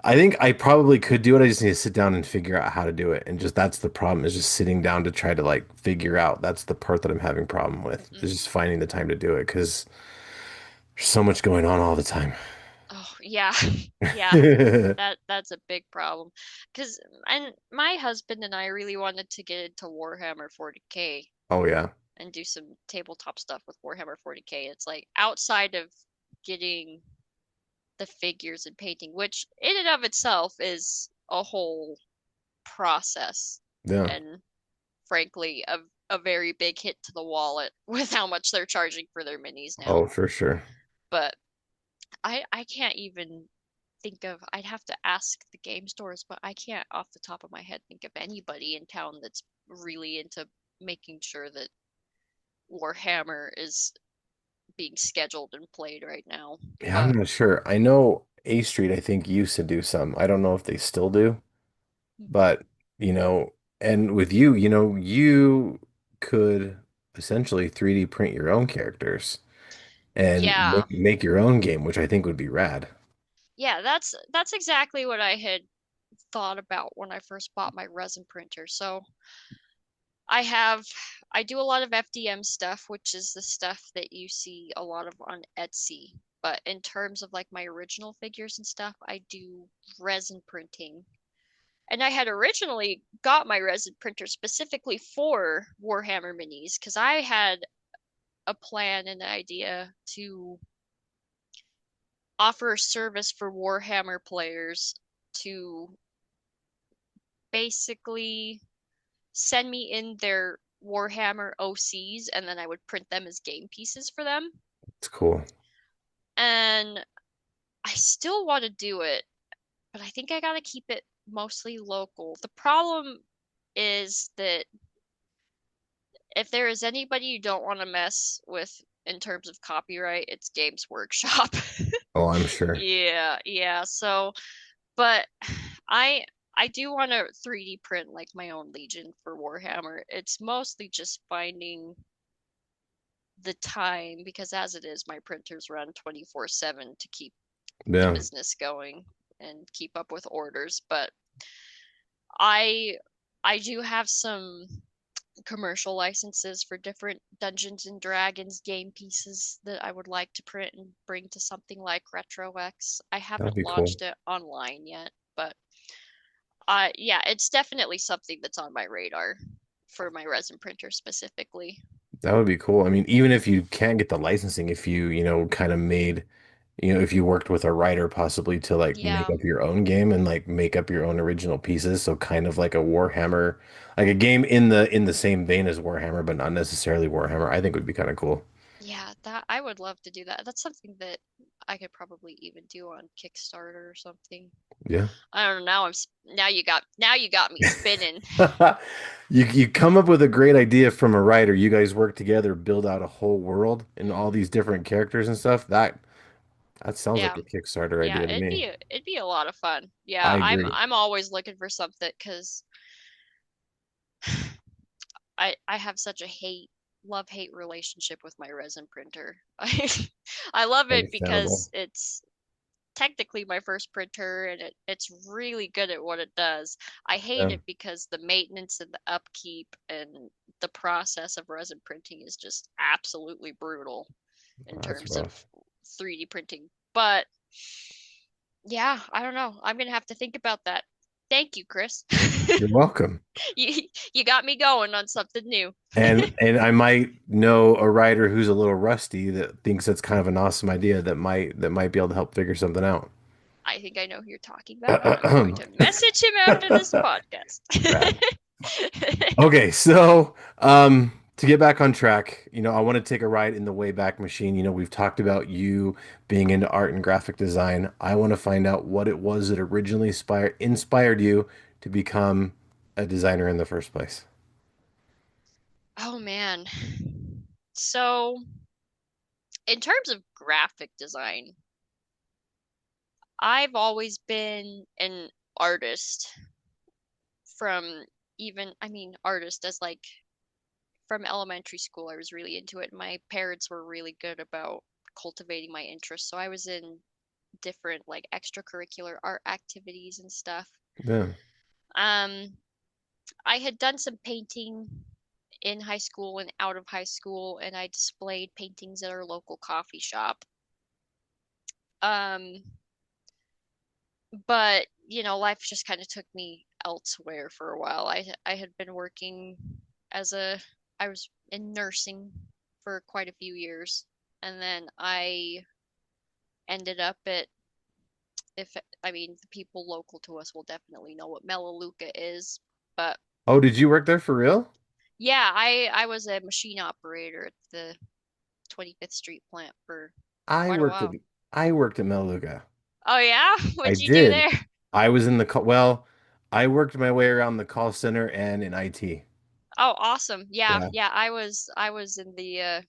I think I probably could do it. I just need to sit down and figure out how to do it. And just that's the problem is just sitting down to try to like figure out. That's the part that I'm having problem with is just Hmm. finding the time to do it because there's so much going on all the time. Oh, yeah. Yeah. That's a big problem. 'Cause and my husband and I really wanted to get into Warhammer 40K Oh yeah. and do some tabletop stuff with Warhammer 40K. It's like outside of getting the figures and painting, which in and of itself is a whole process Yeah. and frankly a very big hit to the wallet with how much they're charging for their minis now. Oh, for sure. But I can't even think of I'd have to ask the game stores, but I can't off the top of my head think of anybody in town that's really into making sure that Warhammer is being scheduled and played right now. Yeah, I'm But not sure. I know A Street, I think, used to do some. I don't know if they still do, but you know, and with you, you could essentially 3D print your own characters. and Yeah. make your own game, which I think would be rad. Yeah, that's exactly what I had thought about when I first bought my resin printer. So I have I do a lot of FDM stuff, which is the stuff that you see a lot of on Etsy. But in terms of like my original figures and stuff, I do resin printing. And I had originally got my resin printer specifically for Warhammer minis because I had a plan and an idea to offer a service for Warhammer players to basically send me in their Warhammer OCs and then I would print them as game pieces for them. It's cool. And I still want to do it, but I think I gotta keep it mostly local. The problem is that if there is anybody you don't want to mess with in terms of copyright, it's Games Workshop. Oh, I'm sure. Yeah, yeah. So, but I I do want to 3D print like my own Legion for Warhammer. It's mostly just finding the time because as it is, my printers run 24/7 to keep the Yeah, business going and keep up with orders. But I I do have some commercial licenses for different Dungeons and Dragons game pieces that I would like to print and bring to something like RetroX. I that'd haven't be cool. launched it online yet, but yeah, it's definitely something that's on my radar for my resin printer specifically. That would be cool. I mean, even if you can't get the licensing, if you, kind of made, if you worked with a writer possibly to like make Yeah, up your own game and like make up your own original pieces, so kind of like a Warhammer, like a game in the same vein as Warhammer, but not necessarily Warhammer, I think would be kind of cool. yeah, that I would love to do that. That's something that I could probably even do on Kickstarter or something. Yeah. I don't know. Now you got me spinning. You come up with a great idea from a writer. You guys work together, build out a whole world and all these different characters and stuff. That sounds like Yeah. a Kickstarter Yeah, idea to me. it'd be a lot of fun. Yeah, I agree. I'm always looking for something because I have such a love-hate relationship with my resin printer. I love it because Understandable. it's technically my first printer and it's really good at what it does. I hate Yeah, it because the maintenance and the upkeep and the process of resin printing is just absolutely brutal in that's terms of rough. 3D printing. But yeah, I don't know. I'm gonna have to think about that. Thank you, Chris. You're welcome. You got me going on something new. And I might know a writer who's a little rusty that thinks that's kind of an awesome idea that might be able to help figure something out. I think I know who you're talking about, and I'm going to message him after this podcast. Rad. Okay, so to get back on track, I want to take a ride in the Wayback Machine. We've talked about you being into art and graphic design. I want to find out what it was that originally inspired you to become a designer in the first place. Oh man. So, in terms of graphic design, I've always been an artist from I mean, artist as like from elementary school. I was really into it. My parents were really good about cultivating my interest. So I was in different like extracurricular art activities and stuff. Yeah. Um, I had done some painting in high school and out of high school, and I displayed paintings at our local coffee shop. Um, but life just kind of took me elsewhere for a while. I had been working as a I was in nursing for quite a few years, and then I ended up at if I mean the people local to us will definitely know what Melaleuca is, but Oh, did you work there for real? yeah, I was a machine operator at the 25th Street plant for I quite a worked at while. I worked at Melaleuca. Oh yeah? I What'd you do did. there? I was in the call, well, I worked my way around the call center and in IT. Oh, awesome. Yeah, Yeah. yeah, I was in the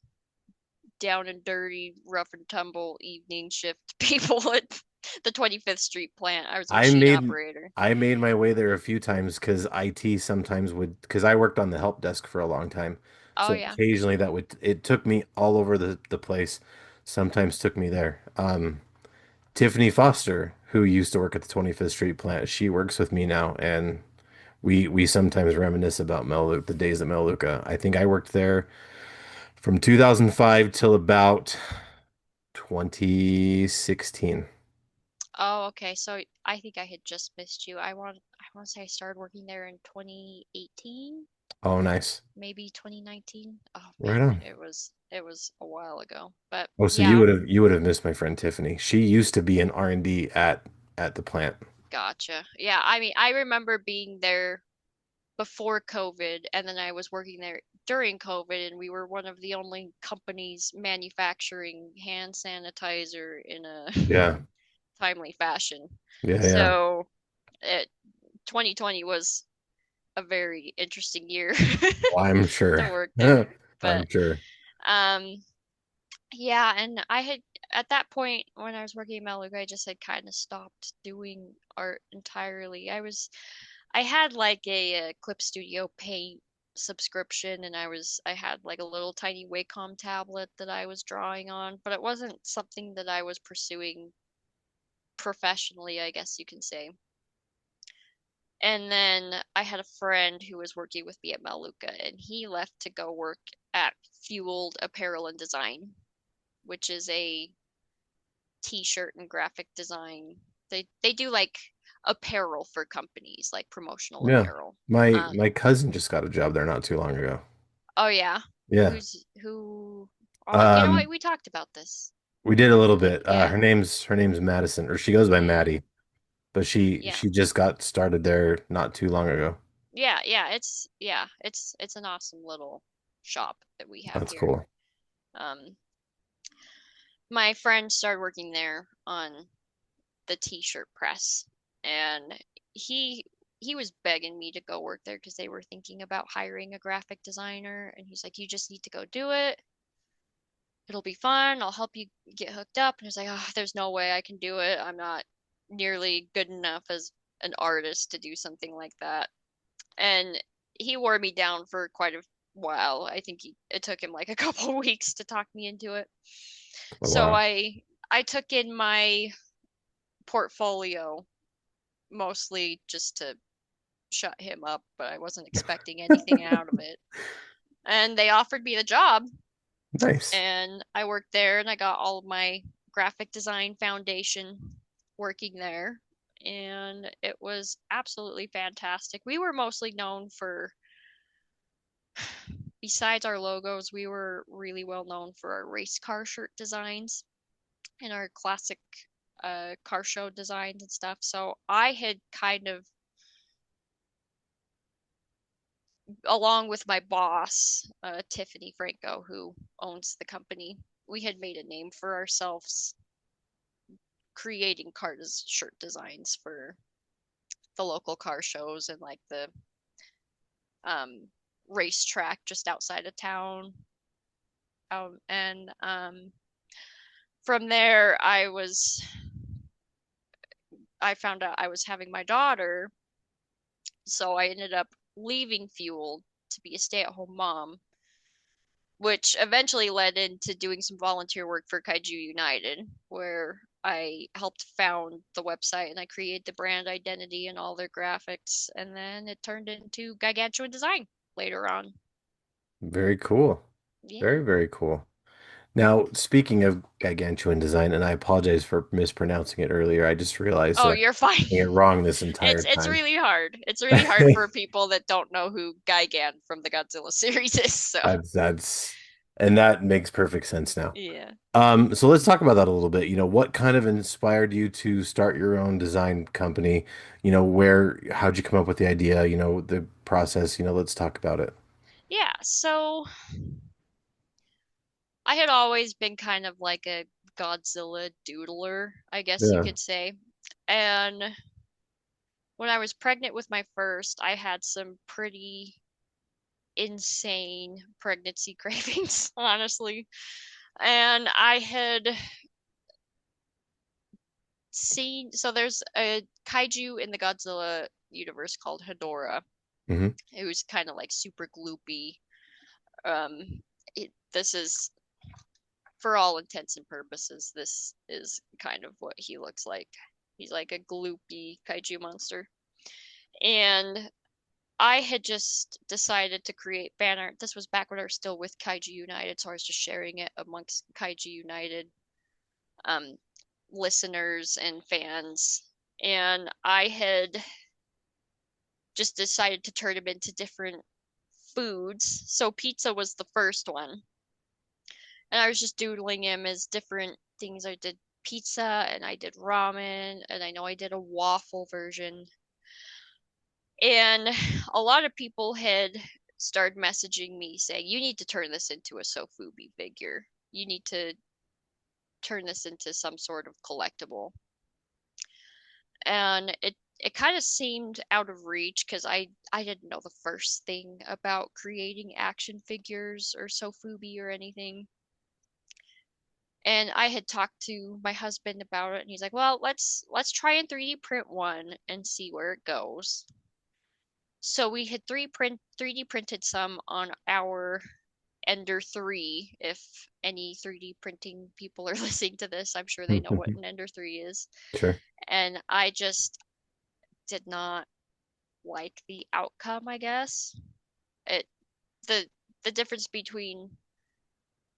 down and dirty, rough and tumble evening shift people at the 25th Street plant. I was a I machine made operator. I made my way there a few times because IT sometimes would because I worked on the help desk for a long time. Oh So yeah. occasionally it took me all over the place. sometimes took me there. Tiffany Foster, who used to work at the 25th Street plant, she works with me now, and we sometimes reminisce about Melaleuca, the days at Melaleuca. I think I worked there from 2005 till about 2016. Oh, okay. So I think I had just missed you. I want to say I started working there in 2018, Oh, nice. maybe 2019. Oh Right man, on. it was a while ago. But Oh, so yeah, you would have missed my friend Tiffany. She used to be in R&D at the plant. gotcha. Yeah, I mean, I remember being there before COVID, and then I was working there during COVID, and we were one of the only companies manufacturing hand sanitizer in a Yeah. timely fashion. Yeah, yeah. So it 2020 was a very interesting year Well, I'm to sure. work there. But I'm sure. um yeah, and I had at that point when I was working at Melaleuca, I just had kind of stopped doing art entirely. I had like a Clip Studio Paint subscription, and I had like a little tiny Wacom tablet that I was drawing on, but it wasn't something that I was pursuing professionally, I guess you can say. And then I had a friend who was working with me at Melaleuca, and he left to go work at Fueled Apparel and Design, which is a t-shirt and graphic design. They do like apparel for companies, like promotional Yeah. apparel. My cousin just got a job there not too long ago. Oh yeah. Yeah. Who you know what? Um, We talked about this. we did a little bit. Yeah. Her name's Madison, or she goes by Yeah. Maddie, but Yeah. she just got started there not too long ago. It's an awesome little shop that we have That's here. cool. Um my friend started working there on the t-shirt press, and he he was begging me to go work there because they were thinking about hiring a graphic designer, and he's like, you just need to go do it. It'll be fun. I'll help you get hooked up. And he's like, oh, there's no way I can do it. I'm not nearly good enough as an artist to do something like that. And he wore me down for quite a while. I think it took him like a couple weeks to talk me into it. Oh, So wow. I took in my portfolio mostly just to shut him up, but I wasn't expecting anything out of it. And they offered me the job, Nice. and I worked there, and I got all of my graphic design foundation working there. And it was absolutely fantastic. We were mostly known for, besides our logos, we were really well known for our race car shirt designs and our classic car show designs and stuff. So I had kind of, along with my boss, Tiffany Franco, who owns the company, we had made a name for ourselves creating car shirt designs for the local car shows and like the um, racetrack just outside of town. And from there, I found out I was having my daughter, so I ended up leaving Fuel to be a stay-at-home mom, which eventually led into doing some volunteer work for Kaiju United, where I helped found the website and I created the brand identity and all their graphics, and then it turned into Gigantuan Design later on. Very cool. Yeah. Very, very cool. Now, speaking of Gigantuan Design, and I apologize for mispronouncing it earlier. I just realized Oh, that you're fine. I'm saying it wrong this entire It's time. really hard. It's really hard for people that don't know who Gigan from the Godzilla series is, so That's and that makes perfect sense now. yeah. So let's talk about that a little bit. You know, what kind of inspired you to start your own design company? You know, how'd you come up with the idea? You know, the process, let's talk about it. Yeah, so I had always been kind of like a Godzilla doodler, I guess you Yeah. could say. And when I was pregnant with my first, I had some pretty insane pregnancy cravings, honestly. And I had seen, so there's a kaiju in the Godzilla universe called Hedorah, Hmm. who's kind of like super gloopy. Um, this is for all intents and purposes, this is kind of what he looks like. He's like a gloopy kaiju monster. And I had just decided to create fan art. This was back when I was still with Kaiju United, so I was just sharing it amongst Kaiju United um, listeners and fans. And I had just decided to turn them into different foods. So pizza was the first one. And I was just doodling him as different things. I did pizza and I did ramen and I know I did a waffle version. And a lot of people had started messaging me saying, you need to turn this into a Sofubi figure. You need to turn this into some sort of collectible. And it kind of seemed out of reach because I didn't know the first thing about creating action figures or Sofubi or anything. And I had talked to my husband about it, and he's like, "Well, let's try and 3D print one and see where it goes." So we had 3D printed some on our Ender 3. If any 3D printing people are listening to this, I'm sure they know what an Ender 3 is. Sure. And I just did not like the outcome, I guess. It the the difference between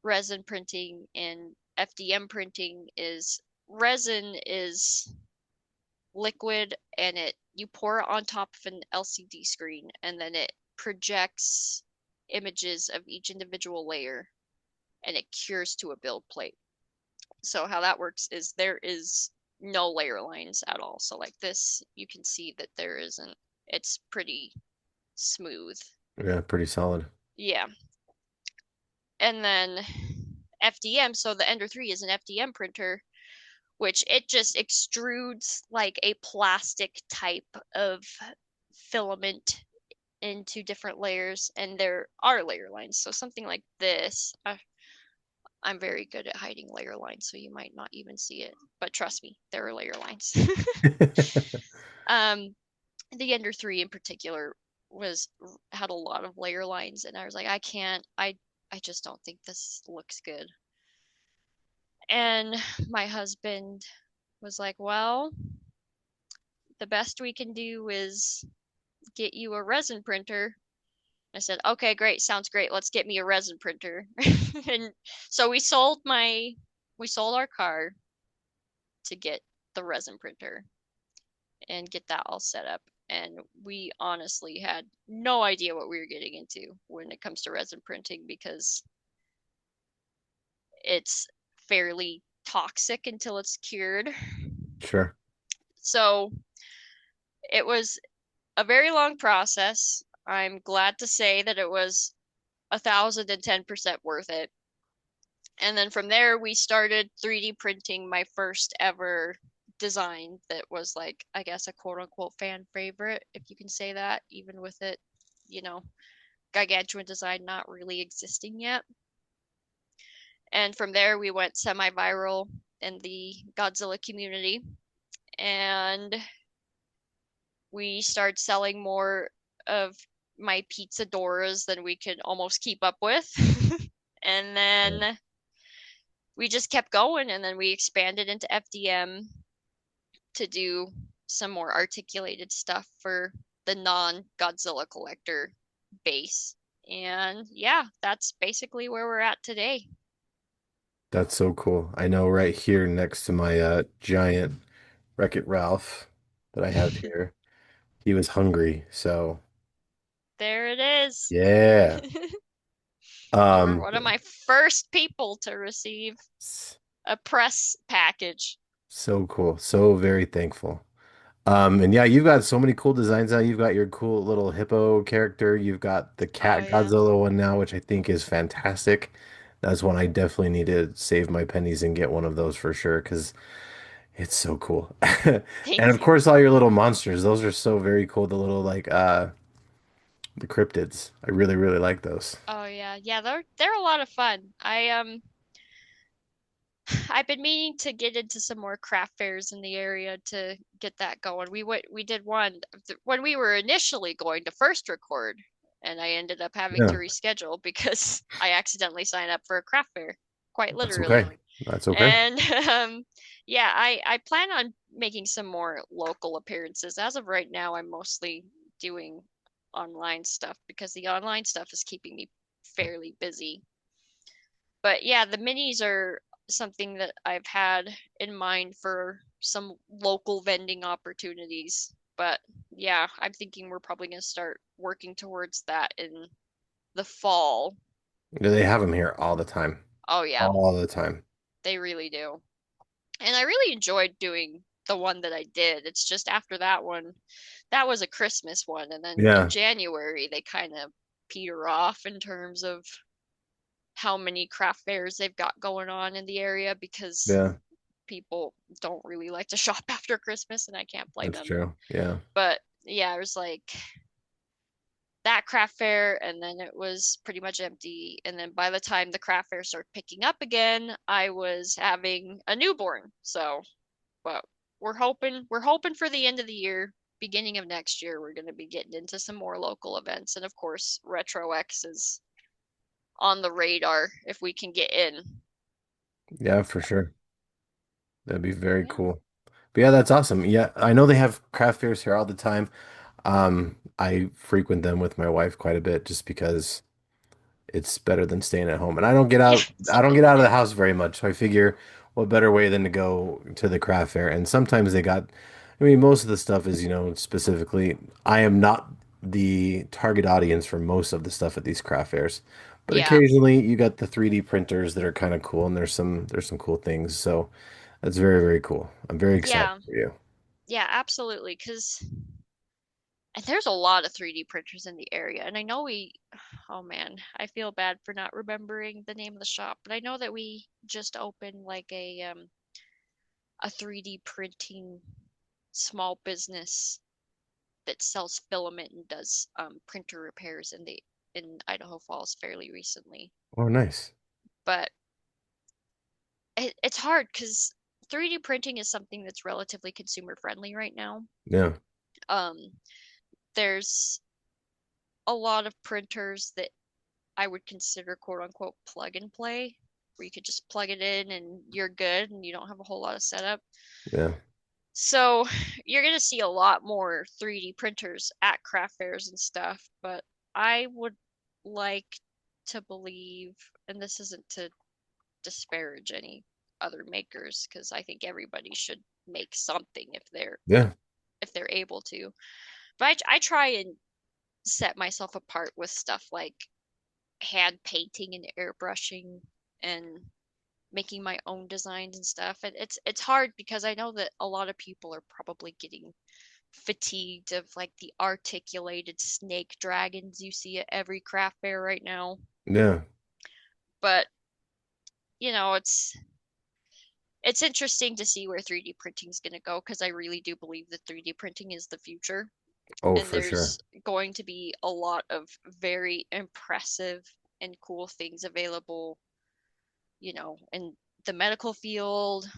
resin printing and FDM printing is resin is liquid and it you pour it on top of an LCD screen and then it projects images of each individual layer and it cures to a build plate. So how that works is there is no layer lines at all. So like this, you can see that there isn't. It's pretty smooth. Yeah, pretty solid. Yeah. And then FDM, so the Ender 3 is an FDM printer, which it just extrudes like a plastic type of filament into different layers, and there are layer lines. So something like this, I'm very good at hiding layer lines, so you might not even see it. But trust me, there are layer lines. um, the Ender 3 in particular was had a lot of layer lines, and I was like, I can't, I just don't think this looks good. And my husband was like, well, the best we can do is get you a resin printer. I said, okay, great, sounds great. Let's get me a resin printer. And so we sold our car to get the resin printer and get that all set up. And we honestly had no idea what we were getting into when it comes to resin printing because it's fairly toxic until it's cured. Sure. So it was a very long process. I'm glad to say that it was 1,010% worth it. And then from there, we started 3D printing my first ever design that was like, I guess, a quote unquote fan favorite, if you can say that, even with it, you know, Gigantuan Design not really existing yet. And from there, we went semi viral in the Godzilla community. And we started selling more of my pizza doors than we could almost keep up with. And then we just kept going and then we expanded into FDM to do some more articulated stuff for the non-Godzilla collector base. And yeah, that's basically where we're at today. That's so cool. I know right here next to my giant Wreck-It Ralph that I have here, he was hungry. So There it is. yeah. You were Um one of my first people to receive s- a press package. so cool. So very thankful. And yeah, you've got so many cool designs now. You've got your cool little hippo character. You've got the Oh, cat yeah. Godzilla one now, which I think is fantastic. That's one I definitely need to save my pennies and get one of those for sure because it's so cool. And Thank of you. course, all your little monsters. Those are so very cool. The little like the cryptids. I really, really like those. Oh, yeah. Yeah, they're a lot of fun. I've been meaning to get into some more craft fairs in the area to get that going. We did one when we were initially going to first record, and I ended up having to Yeah. reschedule because I accidentally signed up for a craft fair. quite That's literally. okay. That's okay. And yeah, I plan on making some more local appearances. As of right now, I'm mostly doing online stuff because the online stuff is keeping me fairly busy. But yeah, the minis are something that I've had in mind for some local vending opportunities. But yeah, I'm thinking we're probably going to start working towards that in the fall. They have them here all the time. Oh yeah, All the time. they really do. And I really enjoyed doing the one that I did. It's just after that one, that was a Christmas one. And then in Yeah. January, they kind of peter off in terms of how many craft fairs they've got going on in the area because Yeah. people don't really like to shop after Christmas, and I can't blame That's them. true. Yeah. But yeah, it was like that craft fair, and then it was pretty much empty. And then by the time the craft fair started picking up again, I was having a newborn. So, but we're hoping for the end of the year, beginning of next year, we're going to be getting into some more local events, and of course, Retro X is on the radar if we can get in. Yeah, for sure. That'd be very Yeah. cool. But yeah, that's awesome. Yeah, I know they have craft fairs here all the time. I frequent them with my wife quite a bit just because it's better than staying at home. And Yeah, I don't get out of absolutely. the house very much. So I figure what better way than to go to the craft fair. And sometimes I mean, most of the stuff is, specifically, I am not the target audience for most of the stuff at these craft fairs. But Yeah. occasionally you got the 3D printers that are kind of cool and there's some cool things. So that's very, very cool. I'm very excited Yeah. for you. Yeah, absolutely. Because and there's a lot of 3D printers in the area. And I know oh man, I feel bad for not remembering the name of the shop, but I know that we just opened like a 3D printing small business that sells filament and does printer repairs in Idaho Falls fairly recently. Oh, nice. But it's hard because 3D printing is something that's relatively consumer friendly right now. Yeah. Um, there's a lot of printers that I would consider quote unquote plug and play, where you could just plug it in and you're good and you don't have a whole lot of setup. Yeah. So you're going to see a lot more 3D printers at craft fairs and stuff, but I would like to believe, and this isn't to disparage any other makers, because I think everybody should make something Yeah. if they're able to. But I try and set myself apart with stuff like hand painting and airbrushing and making my own designs and stuff. And it's hard because I know that a lot of people are probably getting fatigued of like the articulated snake dragons you see at every craft fair right now. Yeah. But you know, it's interesting to see where 3D printing is going to go because I really do believe that 3D printing is the future. Oh, And for sure. there's going to be a lot of very impressive and cool things available, in the medical field,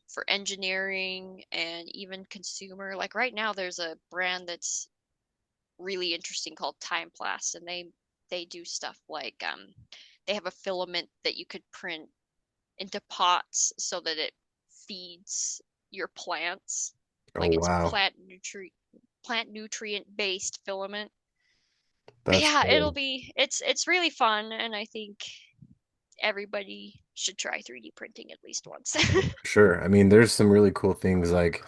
for engineering, and even consumer. Like right now, there's a brand that's really interesting called Time Plast, and they do stuff like they have a filament that you could print into pots so that it feeds your plants. Oh, Like it's wow. plant nutrient based filament. But That's yeah, cool. it's really fun, and I think everybody should try 3D printing at least once. Sure. I mean, there's some really cool things like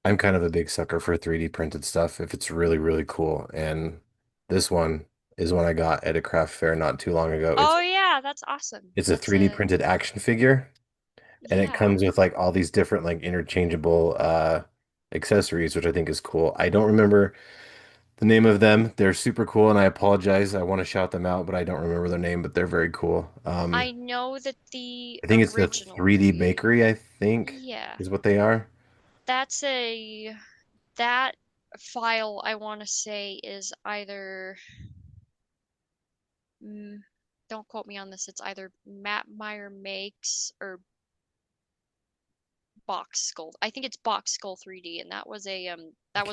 I'm kind of a big sucker for 3D printed stuff if it's really, really cool. And this one is one I got at a craft fair not too long ago. Oh yeah, that's awesome. It's a That's 3D a printed action figure and it Yeah. comes with like all these different like interchangeable accessories, which I think is cool. I don't remember the name of them. They're super cool and I apologize. I want to shout them out, but I don't remember their name, but they're very cool. I know that the I think it's the original 3D 3D. Bakery, I think Yeah. is what they are. That's that file I want to say is either mm, don't quote me on this. It's either Matt Meyer Makes or Box Skull. I think it's Box Skull 3D, and I that was a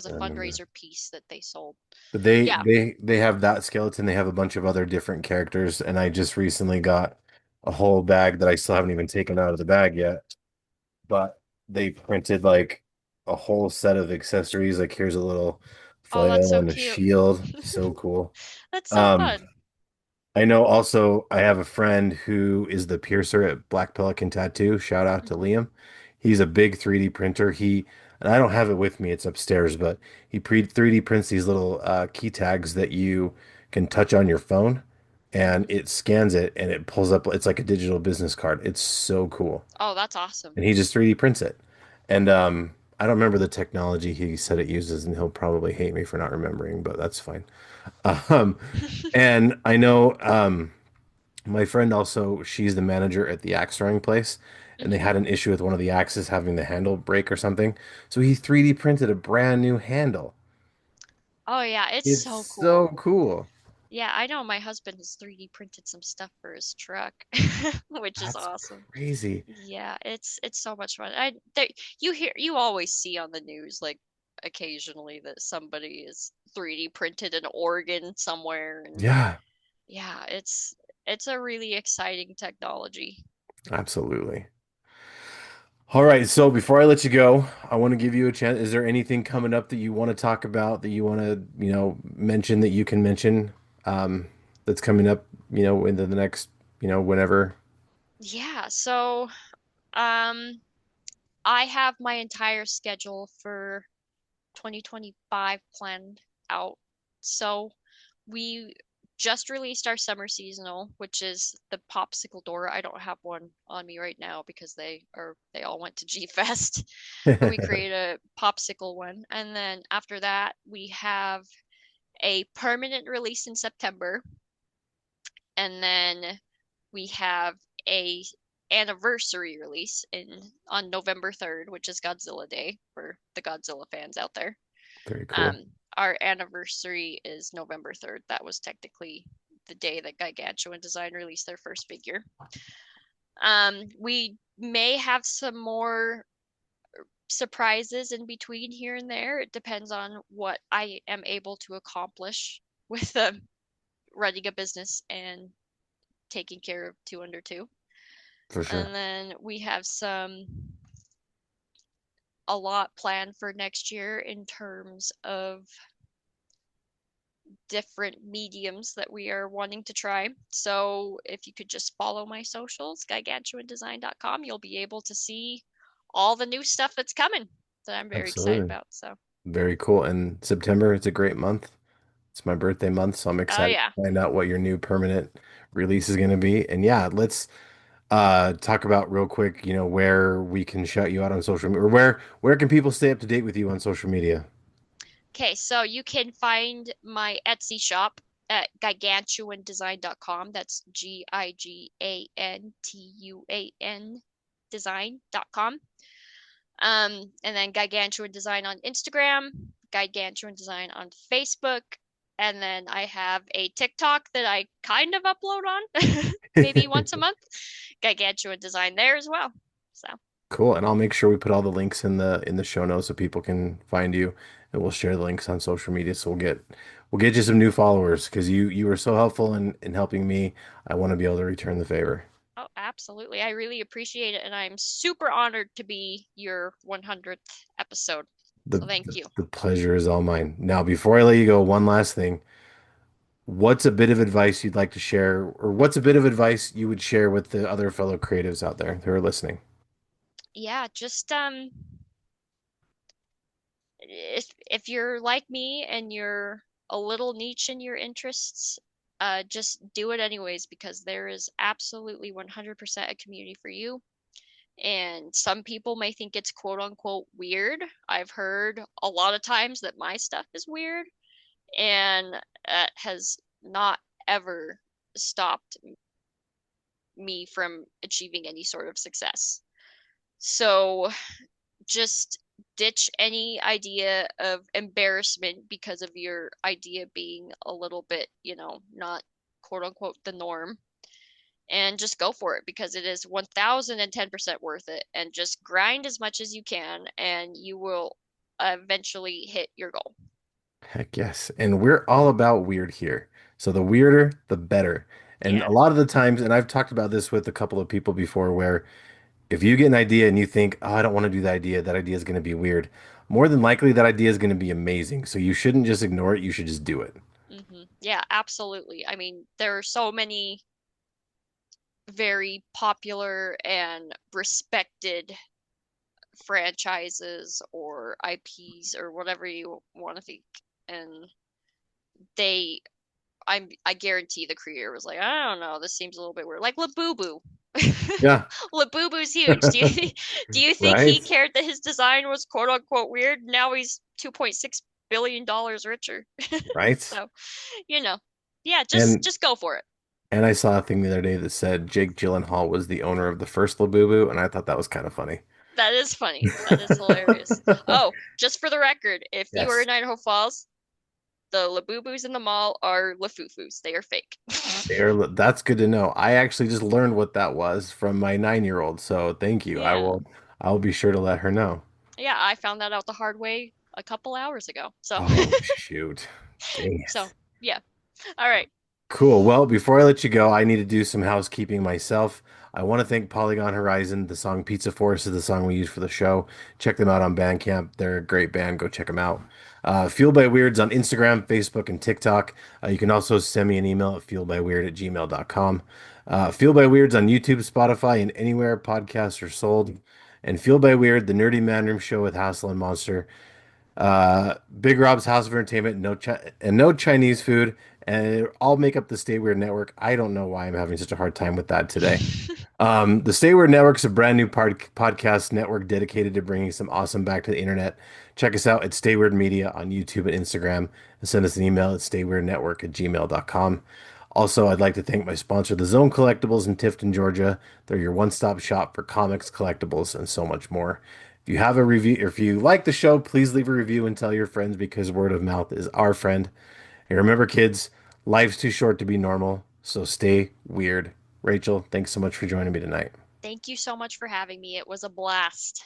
can't remember. fundraiser piece that they sold. But they Yeah. they they have that skeleton. They have a bunch of other different characters, and I just recently got a whole bag that I still haven't even taken out of the bag yet. But they printed like a whole set of accessories. Like here's a little Oh, that's flail so and a cute. shield. So cool. That's so Um, fun. I know also I have a friend who is the piercer at Black Pelican Tattoo. Shout out to Hmm. Liam. He's a big 3D printer. And I don't have it with me, it's upstairs, but he pre 3D prints these little key tags that you can touch on your phone and Hmm. it scans it and it pulls up, it's like a digital business card. It's so cool. Oh, that's awesome. And he just 3D prints it. And I don't remember the technology he said it uses, and he'll probably hate me for not remembering, but that's fine. Um, and I know my friend also, she's the manager at the axe throwing place, and they Hmm. had an issue with one of the axes having the handle break or something. So he 3D printed a brand new handle. Oh yeah, it's It's so cool. so cool. Yeah, I know my husband has 3D printed some stuff for his truck, which is That's awesome. crazy. Yeah, it's so much fun. You always see on the news like occasionally that somebody is 3D printed an organ somewhere, and Yeah, yeah, it's a really exciting technology. absolutely. All right, so before I let you go, I want to give you a chance. Is there anything coming up that you want to talk about that you want to, mention that you can mention that's coming up, into the next, whenever? Yeah, so um I have my entire schedule for 2025 planned out. So we just released our summer seasonal, which is the popsicle door. I don't have one on me right now because they all went to G Fest, but we created a popsicle one. And then after that, we have a permanent release in September, and then we have a anniversary release in on November 3rd, which is Godzilla Day for the Godzilla fans out there. Very cool. Um, our anniversary is November 3rd. That was technically the day that Gigantuan Design released their first figure. We may have some more surprises in between here and there. It depends on what I am able to accomplish with running a business and taking care of two under two. For sure. And then we have a lot planned for next year in terms of different mediums that we are wanting to try. So if you could just follow my socials, gigantuandesign.com, you'll be able to see all the new stuff that's coming that I'm very excited Absolutely. about. So, Very cool. And September, it's a great month. It's my birthday month, so I'm oh excited yeah. to find out what your new permanent release is going to be. And yeah, let's talk about real quick, where we can shout you out on social media, or where can people stay up to date with you on social media? Okay, so you can find my Etsy shop at gigantuandesign.com. That's Gigantuan design.com. And then Gigantuan Design on Instagram, Gigantuan Design on Facebook, and then I have a TikTok that I kind of upload on maybe once a month. Gigantuan Design there as well. So, Cool. And I'll make sure we put all the links in the show notes so people can find you, and we'll share the links on social media. So we'll get you some new followers because you were so helpful in helping me. I want to be able to return the favor. oh, absolutely. I really appreciate it, and I'm super honored to be your 100th episode. The, So, thank the you. the pleasure is all mine. Now, before I let you go, one last thing. What's a bit of advice you'd like to share, or what's a bit of advice you would share with the other fellow creatives out there who are listening? Yeah, just if you're like me and you're a little niche in your interests, just do it anyways because there is absolutely 100% a community for you. And some people may think it's quote unquote weird. I've heard a lot of times that my stuff is weird, and that has not ever stopped me from achieving any sort of success. So just ditch any idea of embarrassment because of your idea being a little bit, not quote unquote the norm, and just go for it because it is 1010% worth it. And just grind as much as you can, and you will eventually hit your goal. Heck yes. And we're all about weird here. So the weirder, the better. And a Yeah. lot of the times, and I've talked about this with a couple of people before, where if you get an idea and you think, oh, I don't want to do that idea is going to be weird. More than likely, that idea is going to be amazing. So you shouldn't just ignore it. You should just do it. Yeah, absolutely. I mean, there are so many very popular and respected franchises or IPs or whatever you want to think. And they, I guarantee the creator was like, I don't know, this seems a little bit weird. Like Labubu. Yeah. Labubu's huge. Do you think he Right. cared that his design was quote unquote weird? Now he's $2.6 billion richer. Right. So, you know, yeah, And just go for it. and I saw a thing the other day that said Jake Gyllenhaal was the owner of the first Labubu, and I thought that was kind of funny. That is funny. That is hilarious. Oh, just for the record, if you are Yes. in Idaho Falls, the Labubus in the mall are Lafufus. They are fake. That's good to know. I actually just learned what that was from my 9-year-old, so thank you. Yeah. I will be sure to let her know. Yeah, I found that out the hard way a couple hours ago. So, Oh, shoot. Dang so it. yeah. All right. Cool. Well, before I let you go, I need to do some housekeeping myself. I want to thank Polygon Horizon. The song Pizza Force is the song we use for the show. Check them out on Bandcamp. They're a great band. Go check them out. Fueled by Weirds on Instagram, Facebook, and TikTok. You can also send me an email at fueledbyweird@gmail.com. Fueled by Weirds on YouTube, Spotify, and anywhere podcasts are sold. And Fueled by Weird, the Nerdy Manroom show with Hassel and Monster. Big Rob's House of Entertainment, no Chinese food, and it all make up the Stay Weird Network. I don't know why I'm having such a hard time with that today. The Stay Weird Network's a brand new podcast network dedicated to bringing some awesome back to the internet. Check us out at Stay Weird Media on YouTube and Instagram, and send us an email at stayweirdnetwork@gmail.com. Also, I'd like to thank my sponsor, The Zone Collectibles in Tifton, Georgia. They're your one-stop shop for comics, collectibles, and so much more. If you have a review, or if you like the show, please leave a review and tell your friends because word of mouth is our friend. And remember, kids, life's too short to be normal, so stay weird. Rachel, thanks so much for joining me tonight. Thank you so much for having me. It was a blast.